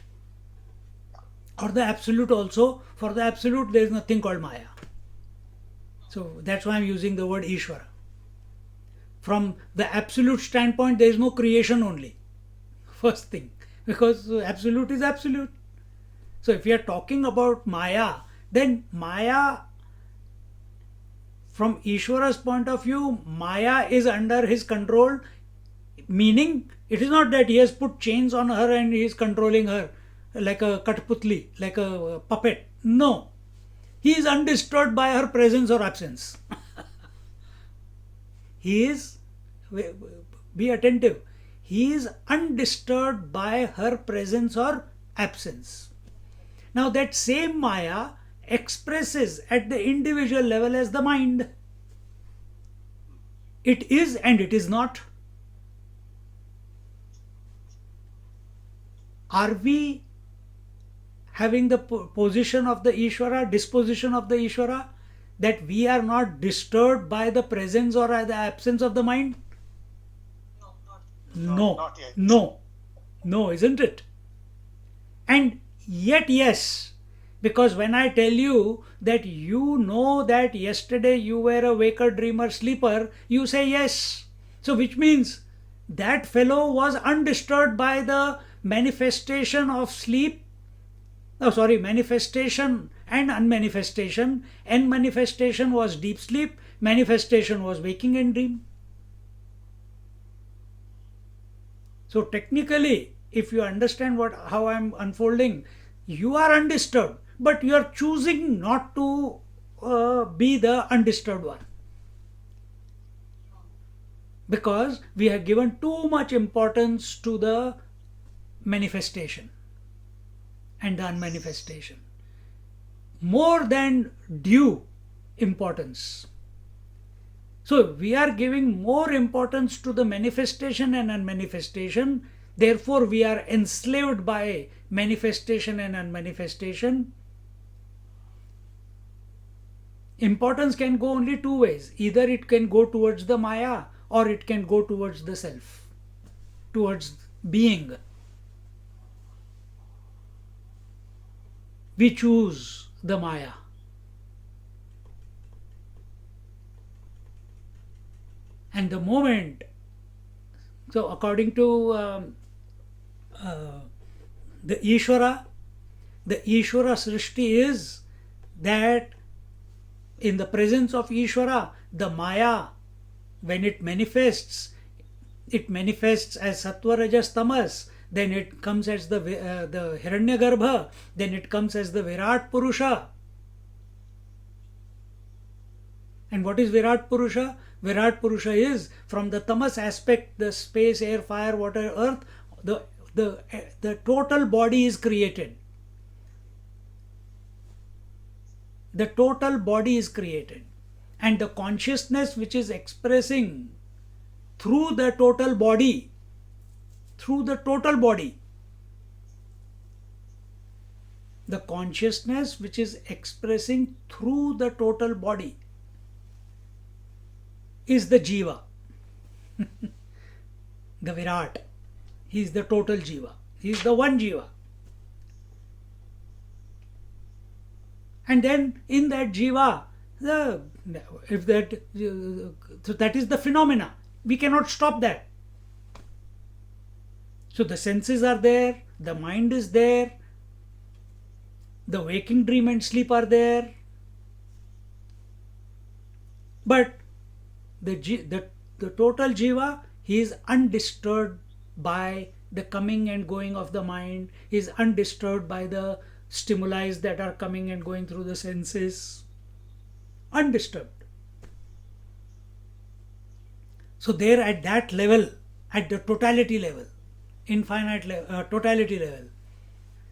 Or the Absolute also. For the Absolute, there is nothing called Maya. So that's why I'm using the word Ishvara. From the Absolute standpoint, there is no creation only. First thing. Because Absolute is Absolute. So if we are talking about Maya, then Maya, from Ishvara's point of view, Maya is under his control. Meaning, it is not that he has put chains on her and he is controlling her like a Katputli, like a puppet. No. He is undisturbed by her presence or absence. He is, be attentive, he is undisturbed by her presence or absence. Now that same Maya expresses at the individual level as the mind. It is and it is not. Are we having the position of the Ishvara, disposition of the Ishvara, that we are not disturbed by the presence or the absence of the mind? No, not yet. no, isn't it? And yet, yes, because when I tell you that you know that yesterday you were a waker, dreamer, sleeper, you say yes. So, which means that fellow was undisturbed by the manifestation of sleep. Oh, sorry, manifestation and unmanifestation. And manifestation was deep sleep, manifestation was waking and dream. So technically, if you understand how I am unfolding, you are undisturbed, but you are choosing not to be the undisturbed one. Because we have given too much importance to the manifestation and the unmanifestation. More than due importance. So we are giving more importance to the manifestation and unmanifestation. Therefore, we are enslaved by manifestation and unmanifestation. Importance can go only two ways. Either it can go towards the Maya or it can go towards the self, towards being. We choose the Maya. And the moment, so according to the Ishvara Srishti is that in the presence of Ishvara, the Maya, when it manifests as Sattva, Rajas, Tamas, then it comes as the Hiranyagarbha, then it comes as the Virat Purusha. And what is Virat Purusha? Virat Purusha is, from the tamas aspect, the space, air, fire, water, earth, the total body is created. The total body is created. And the consciousness which is expressing through the total body, the consciousness which is expressing through the total body is the Jiva, the Virat. He is the total Jiva. He is the one Jiva. And then in that Jiva, so that is the phenomena. We cannot stop that. So the senses are there, the mind is there, the waking, dream and sleep are there. But the total Jiva, he is undisturbed by the coming and going of the mind. He is undisturbed by the stimuli that are coming and going through the senses. Undisturbed. So there at that level, at the totality level, infinite level, totality level,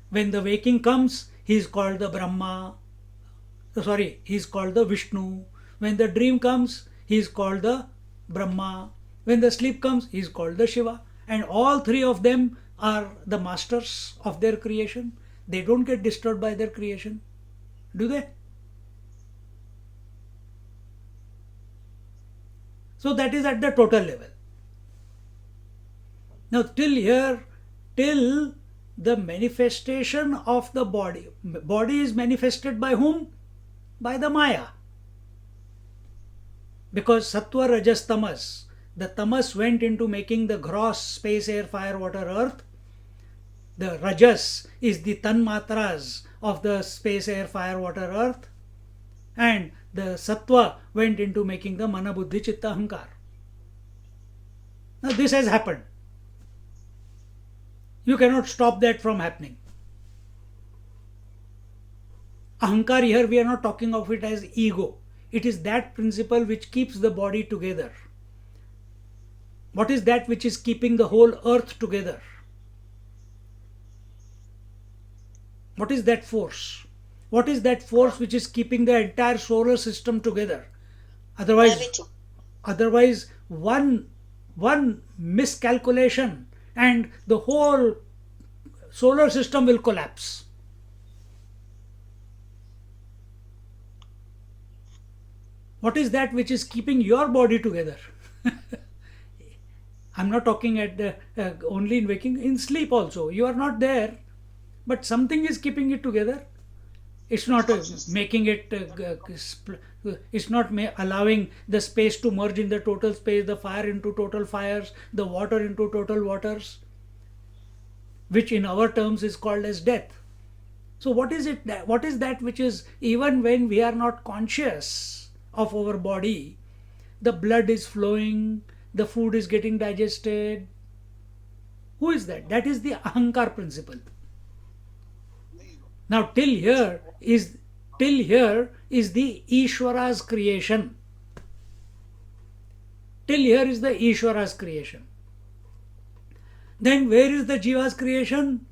when the waking comes, he is called the Brahma. He is called the Vishnu. When the dream comes, he is called the Brahma. When the sleep comes, he is called the Shiva. And all three of them are the masters of their creation. They don't get disturbed by their creation, do they? So that is at the total level. Now till the manifestation of the body. Body is manifested by whom? By the Maya. Because Sattva, Rajas, Tamas, the Tamas went into making the gross space, air, fire, water, earth. The Rajas is the Tanmatras of the space, air, fire, water, earth. And the Sattva went into making the Mana, Buddhi, Chitta, Ahankar. Now this has happened. You cannot stop that from happening. Ahankar here, we are not talking of it as ego. It is that principle which keeps the body together. What is that which is keeping the whole earth together? What is that force? What is that force which is keeping the entire solar system together? Otherwise, one miscalculation and the whole solar system will collapse. What is that which is keeping your body together? I'm not talking at the only in waking, in sleep also. You are not there, but something is keeping it together. It's not making it. It's not allowing the space to merge in the total space, the fire into total fires, the water into total waters, which in our terms is called as death. So what is it? What is that which is, even when we are not conscious of our body, the blood is flowing, the food is getting digested? Who is that? That is the ahankar principle. Now till here is the Ishvara's creation. Till here is the Ishvara's creation. Then where is the Jiva's creation?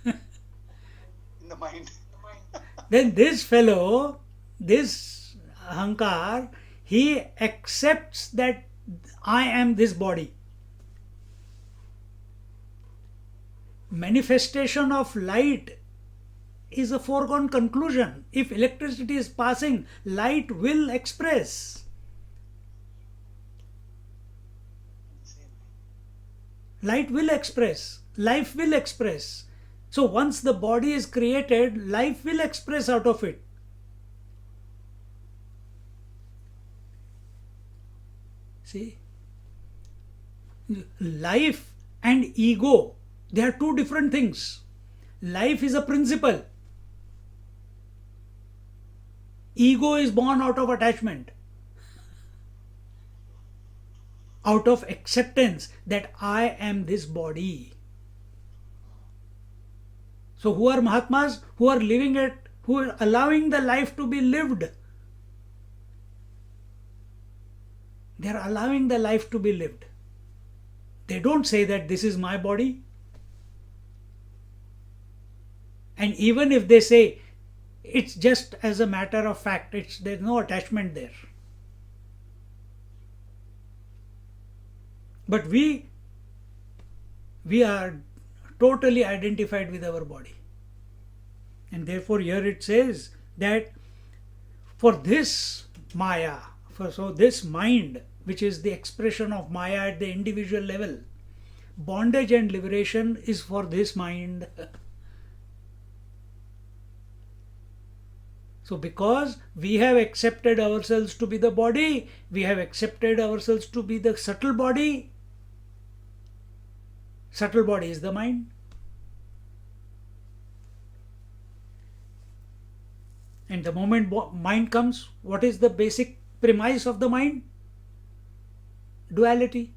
In the mind. Then this fellow, this ahankar, he accepts that I am this body. Manifestation of light is a foregone conclusion. If electricity is passing, light will express. Light will express. Life will express. So once the body is created, life will express out of it. See? Life and ego, they are two different things. Life is a principle. Ego is born out of attachment, out of acceptance that I am this body. So who are Mahatmas? Who are living it, who are allowing the life to be lived. They are allowing the life to be lived. They don't say that this is my body. And even if they say, it's just as a matter of fact, there's no attachment there. But we are totally identified with our body. And therefore here it says that for this Maya, so this mind, which is the expression of Maya at the individual level, bondage and liberation is for this mind. So because we have accepted ourselves to be the body, we have accepted ourselves to be the subtle body. Subtle body is the mind. And the moment mind comes, what is the basic premise of the mind? Duality.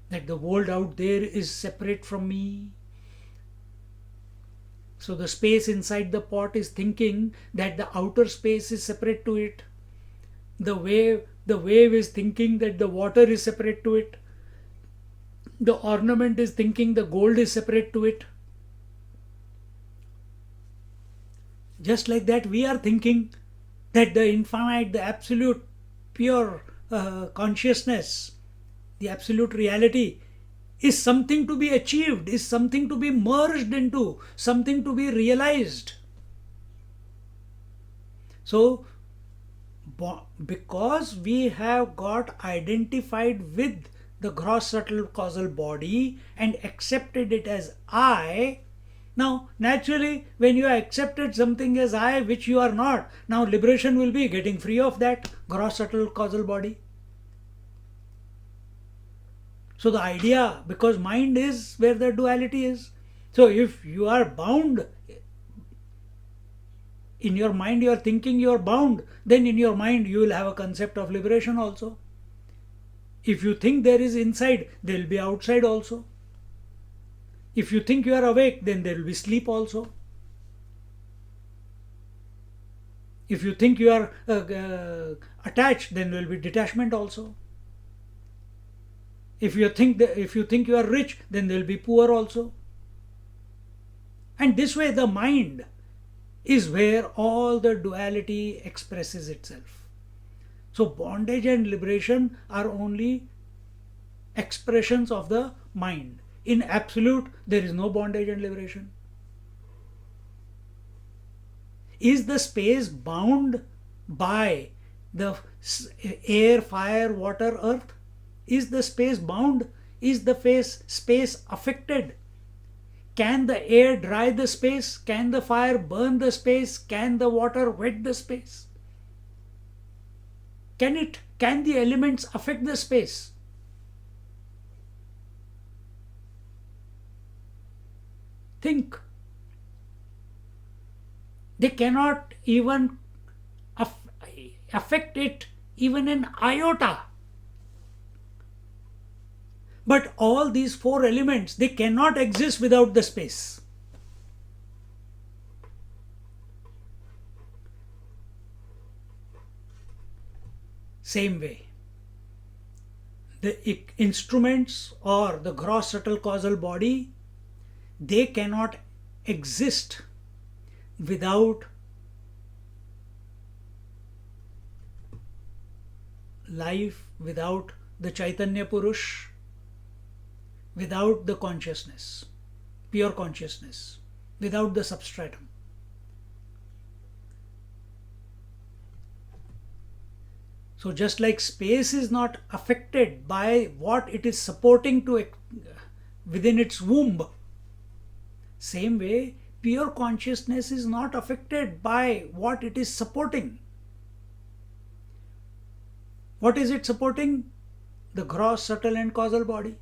That the world out there is separate from me. So the space inside the pot is thinking that the outer space is separate to it. The wave is thinking that the water is separate to it. The ornament is thinking the gold is separate to it. Just like that, we are thinking that the infinite, the absolute pure consciousness, the absolute reality is something to be achieved, is something to be merged into, something to be realized. So, because we have got identified with the gross subtle causal body and accepted it as I, now naturally when you accepted something as I which you are not, now liberation will be getting free of that gross subtle causal body. So the idea, because mind is where the duality is. So if you are bound, in your mind you are thinking you are bound, then in your mind you will have a concept of liberation also. If you think there is inside, there will be outside also. If you think you are awake, then there will be sleep also. If you think you are attached, then there will be detachment also. If you think you are rich, then there will be poor also. And this way the mind is where all the duality expresses itself. So bondage and liberation are only expressions of the mind. In absolute, there is no bondage and liberation. Is the space bound by the air, fire, water, earth? Is the space bound? Is the space affected? Can the air dry the space? Can the fire burn the space? Can the water wet the space? Can the elements affect the space? Think. They cannot even affect it even an iota. But all these four elements, they cannot exist without the space. Same way, the instruments or the gross subtle causal body, they cannot exist without life, without the Chaitanya Purush, without the consciousness, pure consciousness, without the substratum. So just like space is not affected by what it is supporting to within its womb, same way pure consciousness is not affected by what it is supporting. What is it supporting? The gross, subtle and causal body.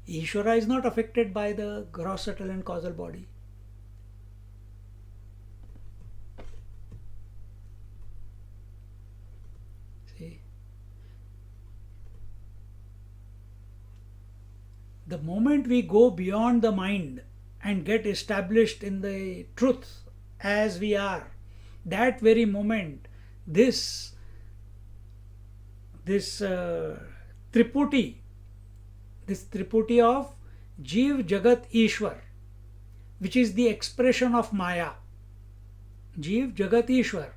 Ishvara is not affected by the gross, subtle and causal body. See? The moment we go beyond the mind and get established in the truth as we are, that very moment, this Triputi of Jeev, Jagat, Ishwar, which is the expression of Maya. Jeev, Jagat, Ishwar.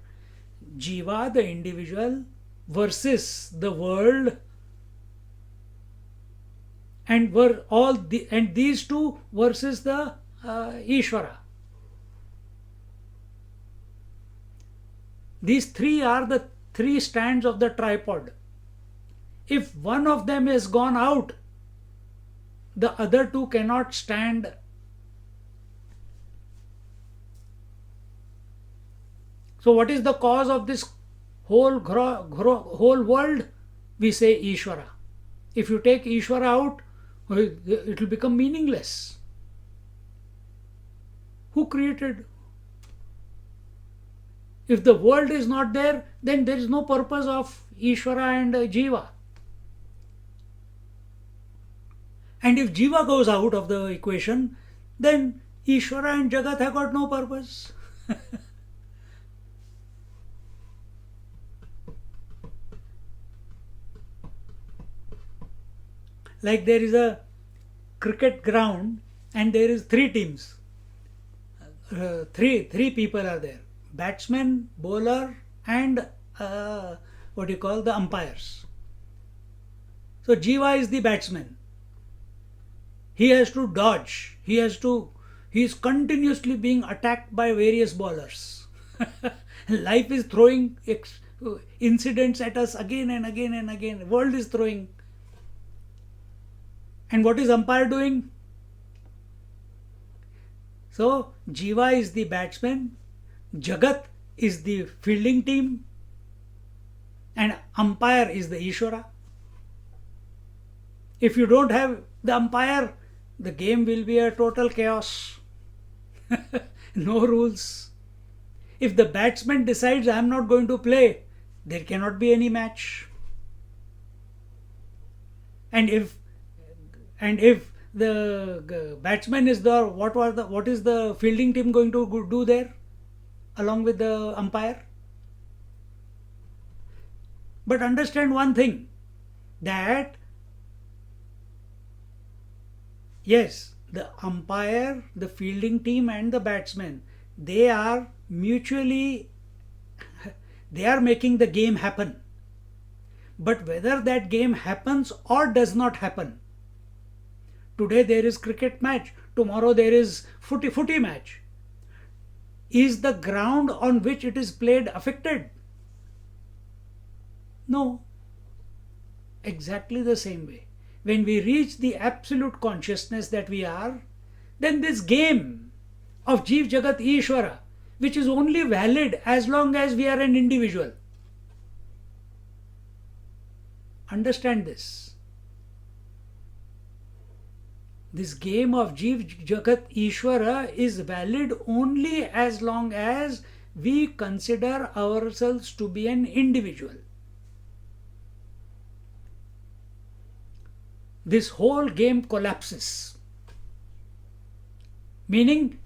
Jiva, the individual, versus the world, and these two versus the Ishvara. These three are the three strands of the tripod. If one of them is gone out, the other two cannot stand. So what is the cause of this whole world? We say Ishvara. If you take Ishvara out, it will become meaningless. Who created? If the world is not there, then there is no purpose of Ishvara and Jiva. And if Jiva goes out of the equation, then Ishvara and Jagat have got no purpose. Like there is a cricket ground and there is three teams. Three people are there. Batsman, bowler and the umpires. So Jiva is the batsman. He has to dodge. He is continuously being attacked by various bowlers. Life is throwing incidents at us again and again and again. The world is throwing. And what is umpire doing? So Jiva is the batsman, Jagat is the fielding team, and umpire is the Ishvara. If you don't have the umpire, the game will be a total chaos. No rules. If the batsman decides I am not going to play, there cannot be any match. And if the batsman is there, what is the fielding team going to do there along with the umpire? But understand one thing, that yes, the umpire, the fielding team and the batsman, they are mutually, they are making the game happen. But whether that game happens or does not happen, today there is cricket match, tomorrow there is footy match. Is the ground on which it is played affected? No. Exactly the same way. When we reach the absolute consciousness that we are, then this game of Jeev Jagat Ishvara, which is only valid as long as we are an individual. Understand this. This game of Jeev Jagat Ishvara is valid only as long as we consider ourselves to be an individual. This whole game collapses. Meaning,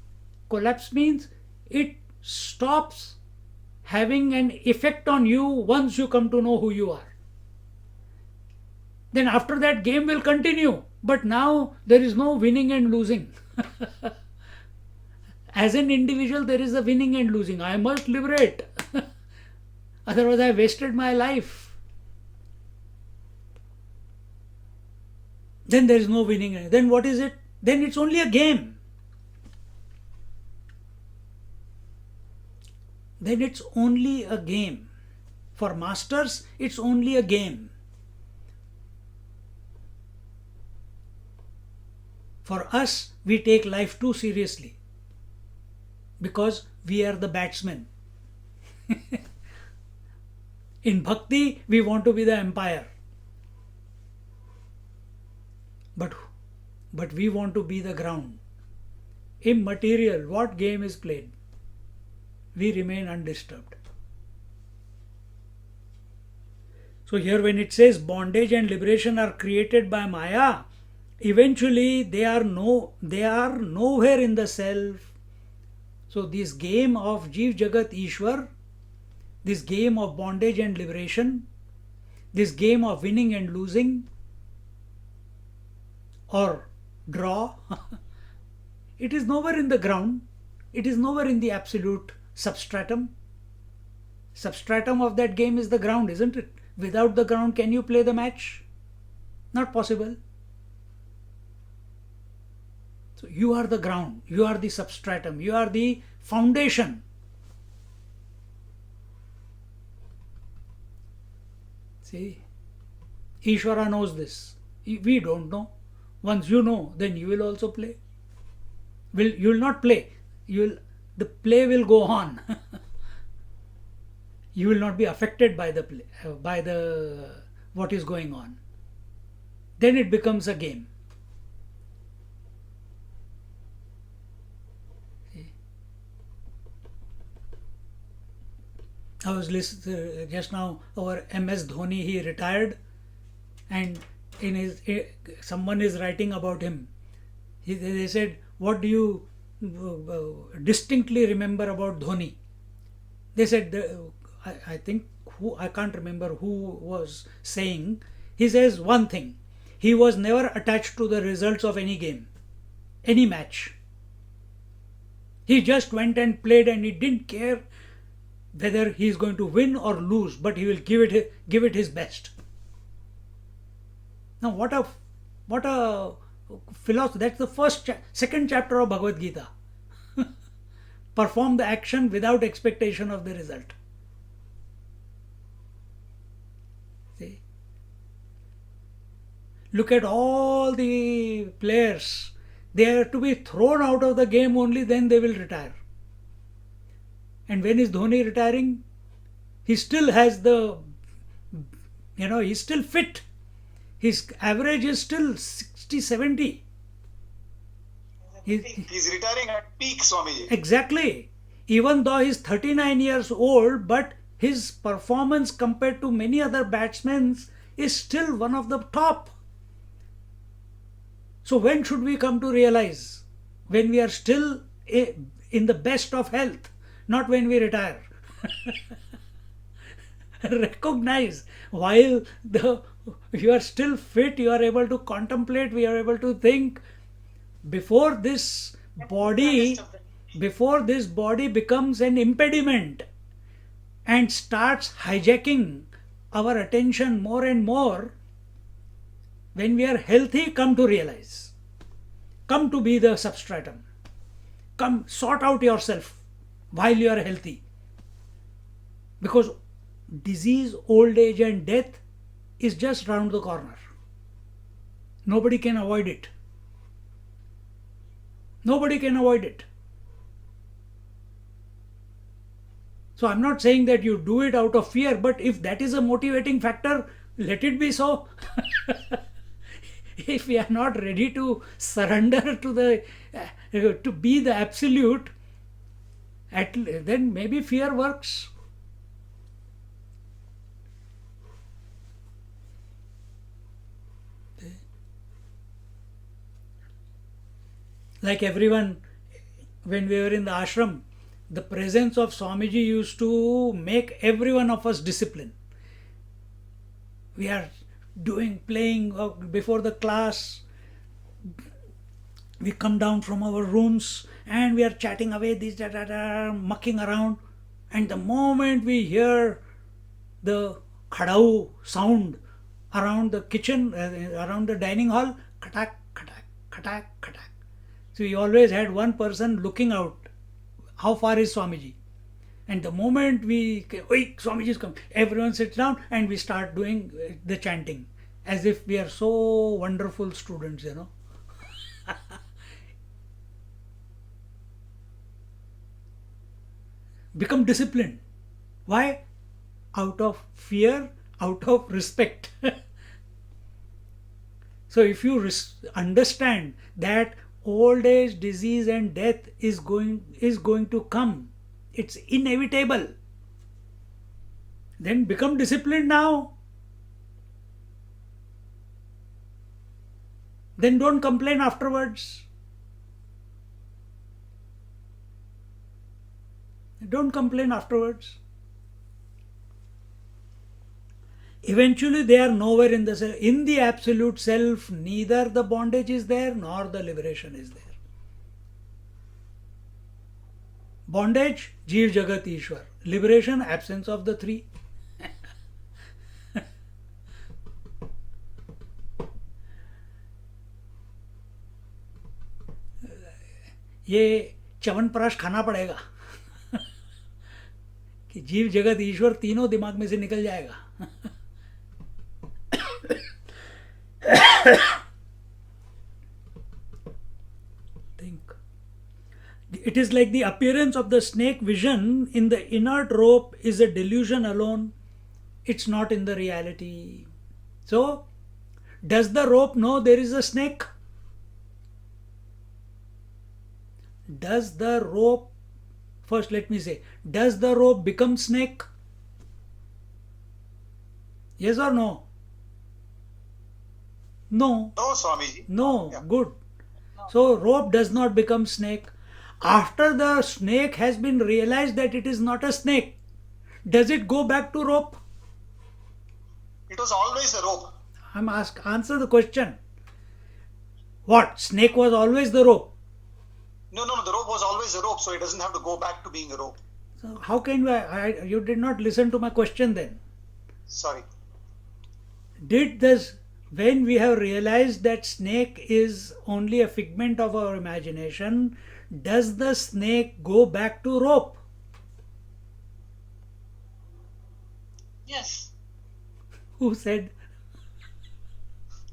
collapse means it stops having an effect on you once you come to know who you are. Then after that, game will continue. But now there is no winning and losing. As an individual, there is a winning and losing. I must liberate. Otherwise, I wasted my life. Then there is no winning. Then what is it? Then it's only a game. Then it's only a game. For masters, it's only a game. For us, we take life too seriously because we are the batsmen. In bhakti, we want to be the umpire. But we want to be the ground. Immaterial, what game is played, we remain undisturbed. So here when it says bondage and liberation are created by Maya, eventually they are nowhere in the self. So this game of Jeev Jagat Ishwar, this game of bondage and liberation, this game of winning and losing or draw, it is nowhere in the ground. It is nowhere in the absolute substratum. Substratum of that game is the ground, isn't it? Without the ground, can you play the match? Not possible. So you are the ground, you are the substratum, you are the foundation. See, Ishvara knows this. We don't know. Once you know, then you will also play. You will not play. The play will go on. You will not be affected by the play, what is going on. Then it becomes a game. See? I was listening just now. Our MS Dhoni, he retired, and someone is writing about him. They said, "What do you distinctly remember about Dhoni?" They said, I think I can't remember who was saying. He says one thing: he was never attached to the results of any game, any match. He just went and played, and he didn't care whether he is going to win or lose, but he will give it his best. Now, what a philosophy! That's the second chapter of Bhagavad Gita. Perform the action without expectation of the result. See? Look at all the players. They are to be thrown out of the game only, then they will retire. And when is Dhoni retiring? He still has he's still fit. His average is still 60, 70. He's retiring at peak, Swamiji. Exactly. Even though he's 39 years old, but his performance compared to many other batsmen is still one of the top. So when should we come to realize? When we are still in the best of health, not when we retire. Recognize while you are still fit, you are able to contemplate, we are able to think. Before this body, before this body becomes an impediment and starts hijacking our attention more and more, when we are healthy, come to realize, come to be the substratum, come sort out yourself while you are healthy. Because disease, old age and death is just round the corner. Nobody can avoid it. Nobody can avoid it. So I'm not saying that you do it out of fear, but if that is a motivating factor, let it be so. If we are not ready to surrender to to be the absolute, then maybe fear works. Like everyone, when we were in the ashram, the presence of Swamiji used to make every one of us discipline. We are playing before the class. We come down from our rooms and we are chatting away, mucking around. And the moment we hear the khadau sound around the kitchen, around the dining hall, khatak, khatak, khatak, khatak. So we always had one person looking out. How far is Swamiji? And the moment Swamiji is coming, everyone sits down and we start doing the chanting as if we are so wonderful students, Become disciplined. Why? Out of fear, out of respect. So if you understand that old age, disease and death is going to come, it's inevitable, then become disciplined now. Then don't complain afterwards. Don't complain afterwards. Eventually they are nowhere in the self. In the absolute self, neither the bondage is there nor the liberation is there. Bondage, Jeev Jagat Ishwar. Liberation, absence of the three. ये च्यवनप्राश खाना पड़ेगा कि जीव जगत ईश्वर तीनों दिमाग में से निकल जाएगा. Think. It is like the appearance of the snake vision in the inert rope is a delusion alone. It's not in the reality. So, does the rope know there is a snake? Does the rope, first let me say, does the rope become snake? Yes or no? No. No, Swamiji. No. Yeah. Good. So rope does not become snake. After the snake has been realized that it is not a snake, does it go back to rope? It was always a rope. Answer the question. What? Snake was always the rope. No, the rope was always a rope, so it doesn't have to go back to being a rope. So how can you did not listen to my question then? Sorry. When we have realized that snake is only a figment of our imagination, does the snake go back to rope? Yes. Who said?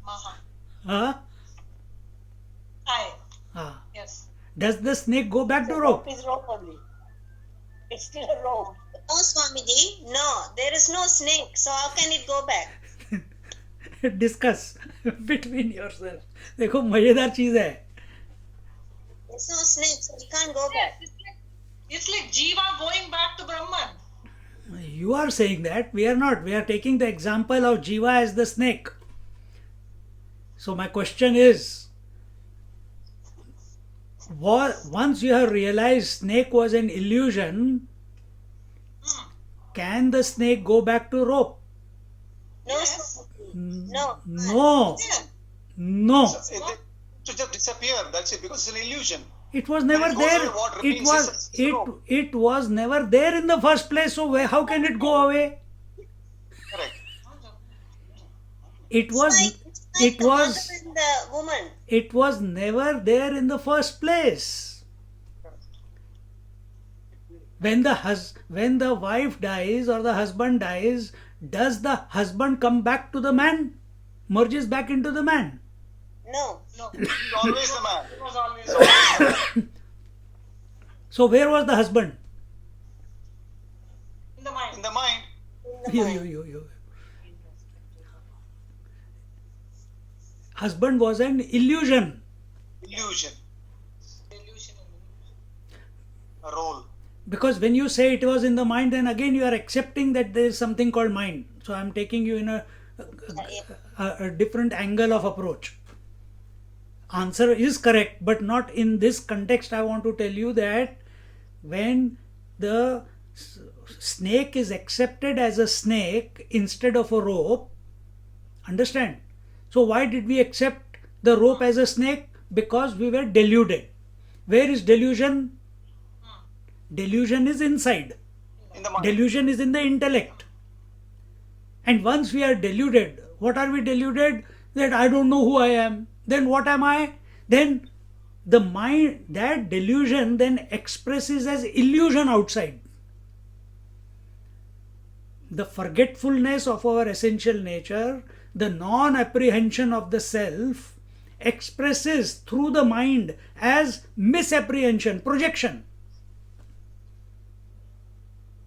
Maha. Huh? I. Ah. Yes. Does the snake go back to rope? Is rope only. It's still a rope. No, Swamiji, no, there is no snake, so how can it go back? Discuss between yourselves. देखो मजेदार चीज है. There's no snake, so we can't go back. It's like Jiva going back to Brahman. You are saying that. We are not. We are taking the example of Jiva as the snake. So my question is, once you have realized snake was an illusion, can the snake go back to rope? No, Yes. Swamiji. No. No. Yeah. No. To just disappear, that's it, because it's an illusion. It was never When it goes there. away, what It remains was is zero. it was never there in the first place. So how can it go away? Correct. It was It's like it the was mother and the woman. it was never there in the first place. When the wife dies or the husband dies, does the husband come back to the man? Merges back into the man? No. He's always the man. It was always He's always the man. So where was the husband? in the mind. In the mind. In the Yo, mind. yo, yo, yo. Husband was an illusion. Illusion. Illusion. A role. Because when you say it was in the mind, then again you are accepting that there is something called mind. So I am taking you in a different angle of approach. Answer is correct, but not in this context. I want to tell you that when the snake is accepted as a snake instead of a rope, understand? So why did we accept the rope as a snake? Because we were deluded. Where is delusion? Delusion is inside. In the mind. Delusion is in the intellect. And once we are deluded, what are we deluded? That I don't know who I am. Then what am I? Then the mind, that delusion then expresses as illusion outside. The forgetfulness of our essential nature, the non-apprehension of the self, expresses through the mind as misapprehension, projection.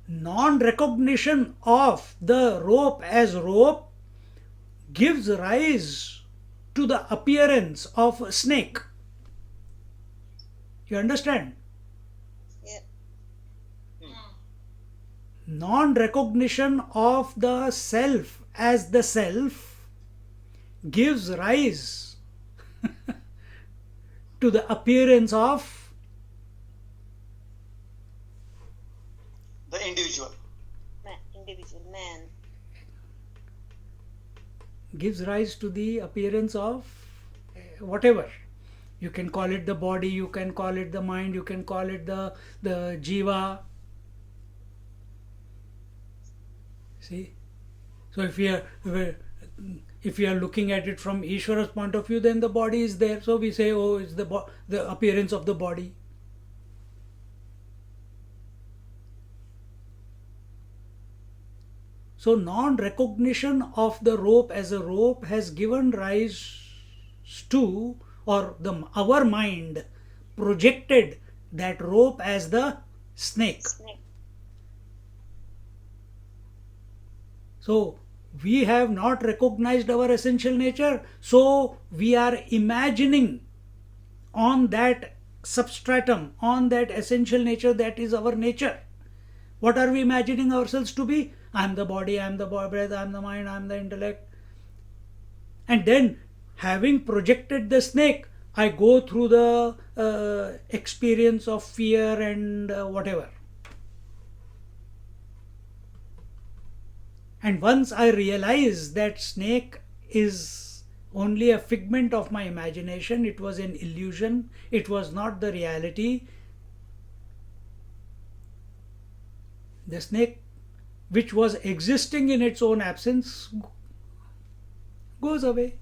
Non-recognition of the rope as rope gives rise to the appearance of a snake. You understand? Yeah. Non-recognition of the self as the self gives rise to the appearance of The individual. Individual man. gives rise to the appearance of whatever. You can call it the body, you can call it the mind, you can call it the jiva. See? So if we are looking at it from Ishvara's point of view, then the body is there. So we say, oh, it's the appearance of the body. So non-recognition of the rope as a rope has given rise to, or our mind projected that rope as the snake. Snake. So we have not recognized our essential nature, so we are imagining on that substratum, on that essential nature that is our nature. What are we imagining ourselves to be? I am the body, I am the breath, I am the mind, I am the intellect. And then, having projected the snake, I go through the experience of fear and whatever. And once I realize that snake is only a figment of my imagination, it was an illusion, it was not the reality, the snake, which was existing in its own absence, goes away.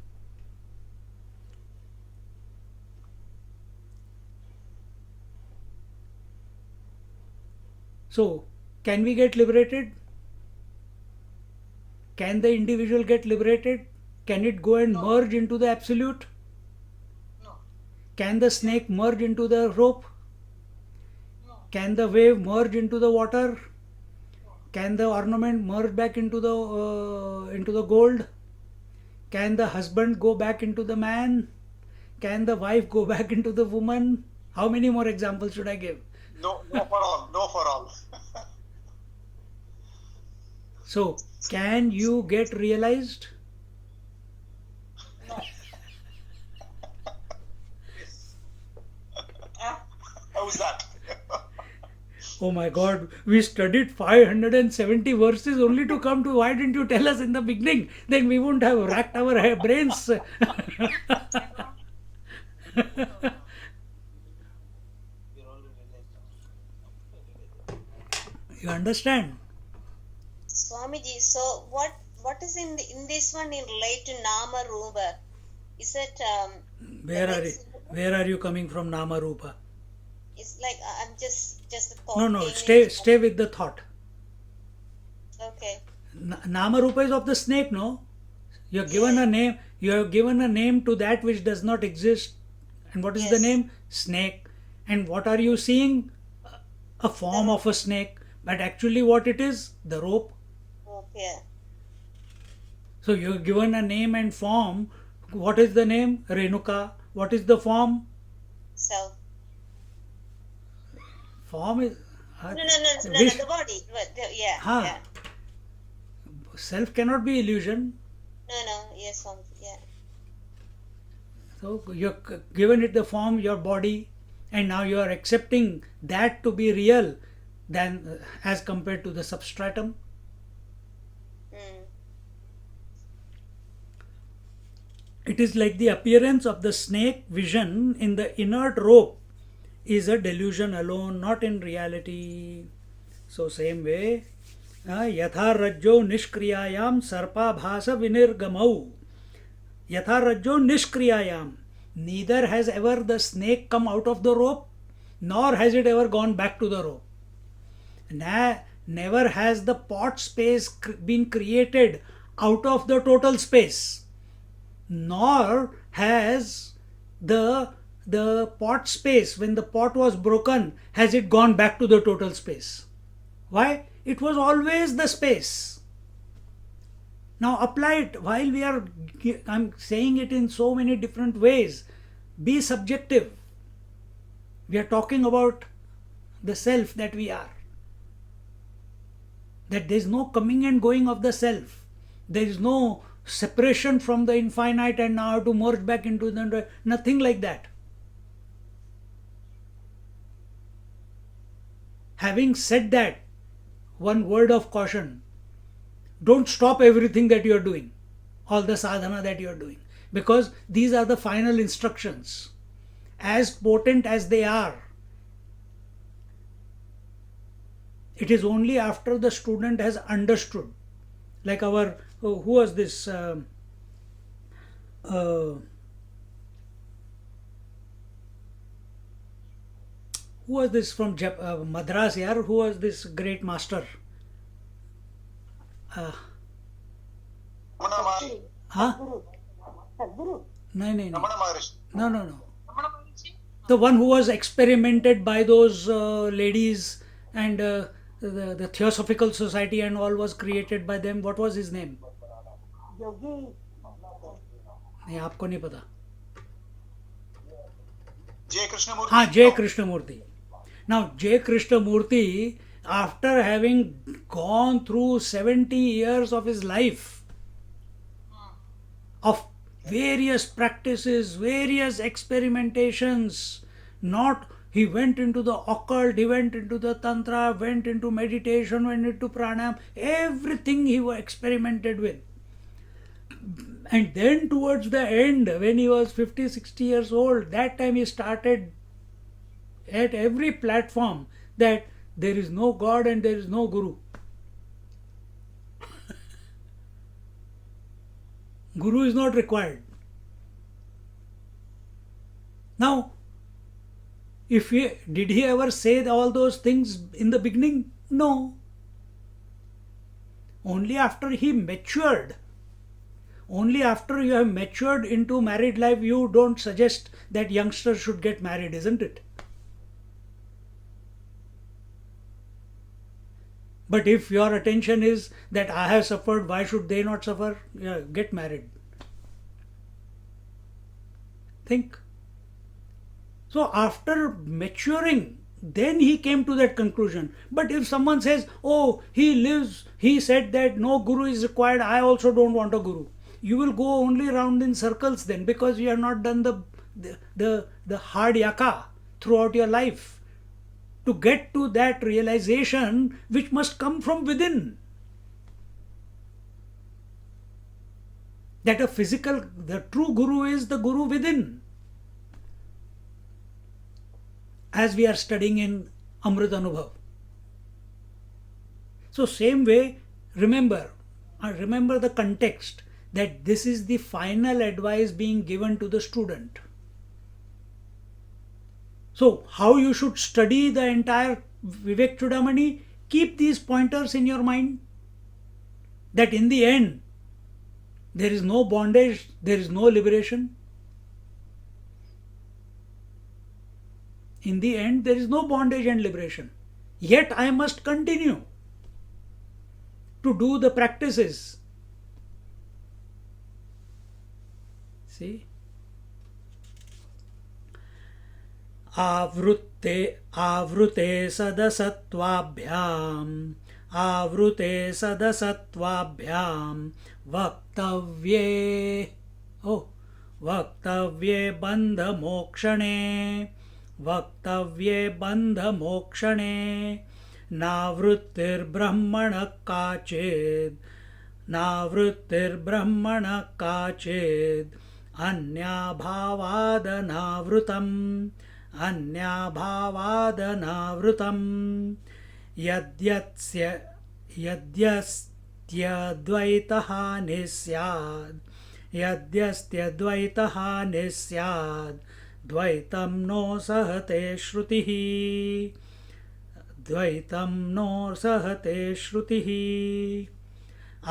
So, can we get liberated? Can the individual get liberated? Can it go and merge into the absolute? No. Can the snake merge into the rope? No. Can the wave merge into the water? Can the ornament merge back into the gold? Can the husband go back into the man? Can the wife go back into the woman? How many more examples should I give? No for all. No for all. So, can you get realized? How's that? Oh my God, we studied 570 verses only to come to why didn't you tell us in the beginning? Then we wouldn't have racked our brains. You understand? Swamiji, so what is in this one in relate to Nama Rupa? Is it Where are you coming from, Nama Rupa? it's like I'm just a thought. No, came stay with the thought. Okay. Nama Rupa is of the snake, no? You have given a name. You have given a name to that which does not exist. And what is the Yes. name? Snake. And what are you seeing? A form of a snake. But actually, what it is? The rope. Okay. So you have given a name and form. What is the name? Renuka. What is the form? So Form is. no, Wish- the body. Yeah. Huh. Yeah. Self cannot be illusion. No, yes, Swamiji. Yeah. So you have given it the form, your body, and now you are accepting that to be real than as compared to the substratum. Mm. It is like the appearance of the snake vision in the inert rope is a delusion alone, not in reality. So same way, yatha rajjo nishkriyayam sarpa bhasa vinirgamau. Yatha rajjo nishkriyayam. Neither has ever the snake come out of the rope, nor has it ever gone back to the rope. Never has the pot space been created out of the total space, nor has the pot space, when the pot was broken, has it gone back to the total space. Why? It was always the space. Now apply it. While I'm saying it in so many different ways, be subjective. We are talking about the self that we are. That there is no coming and going of the self. There is no separation from the infinite and now to merge back into the nothing like that. Having said that, one word of caution: don't stop everything that you are doing, all the sadhana that you are doing, because these are the final instructions. As potent as they are, it is only after the student has understood. Like our, who was this? Who was this from Madras here? Who was this great master? Ramana Maharishi. Huh? Sadhguru. No. Ramana Maharishi. No. Ramana Maharshi? The one who was experimented by those ladies and the Theosophical Society and all was created by them. What was his name? Yogi. नहीं आपको नहीं पता. J. Krishnamurti. हाँ, J. Krishnamurti. Now J. Krishnamurti, after having gone through 70 years of his life of various practices, various experimentations, he went into the occult, he went into the tantra, went into meditation, went into pranayam, everything he experimented with. And then towards the end, when he was 50, 60 years old, that time he started at every platform that there is no God and there is no Guru. Guru is not required. Now, did he ever say all those things in the beginning? No. Only after he matured. Only after you have matured into married life, you don't suggest that youngsters should get married, isn't it? But if your attention is that I have suffered, why should they not suffer? Yeah, get married. Think. So after maturing, then he came to that conclusion. But if someone says, oh, he said that no guru is required, I also don't want a guru. You will go only round in circles then, because you have not done the hard yaka throughout your life to get to that realization which must come from within. That the true guru is the guru within. As we are studying in Amrit Anubhav. So same way, remember the context that this is the final advice being given to the student. So how you should study the entire Vivek Chudamani, keep these pointers in your mind, that in the end there is no bondage, there is no liberation. In the end there is no bondage and liberation. Yet I must continue to do the practices. See? आवृते सदसत्वाभ्याम वक्तव्ये बन्धमोक्षणे नावृत्तिर्ब्रह्मणः काचिद् अन्याभावादनावृतम् यद्यस्त्यद्वैतहानिः स्याद् द्वैतं no सहते श्रुतिः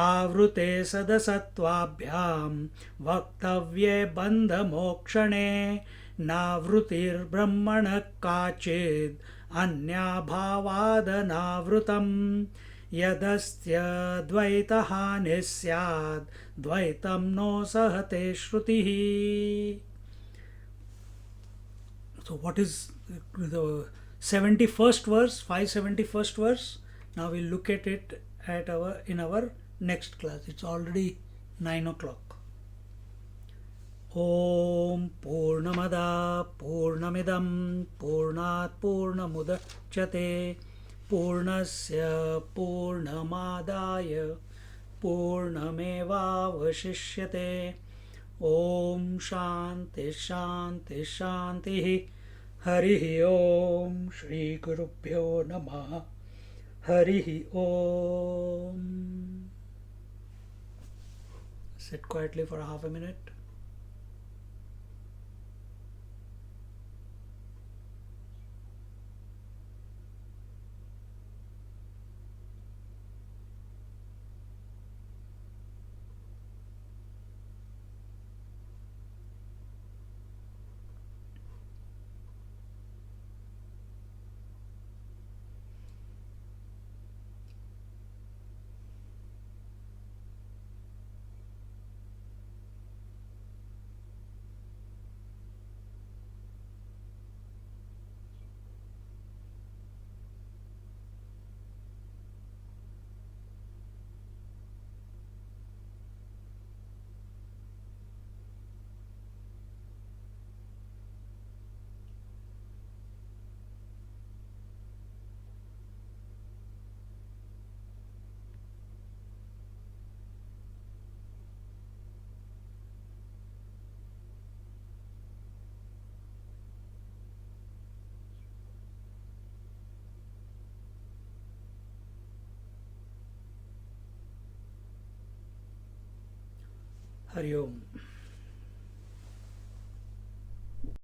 आवृते सदसत्वाभ्यां वक्तव्ये बन्धमोक्षणे नावृत्तिर्ब्रह्मणः काचिद् अन्याभावादनावृतम् यदस्त्यद्वैतहानिः स्याद् द्वैतं no सहते श्रुतिः. So what is the 71st verse, 571st verse? Now we'll look at it in our next class. It's already 9 o'clock. Om Purnamada Purnamidam Purnat Purnamudachyate Purnasya Purnamadaya Purnamevavashishyate. Om Shanti Shanti Shanti. Harihi Om. Shri Gurubhyo Namaha. Harihi Om. Sit quietly for half a minute. Hari Om.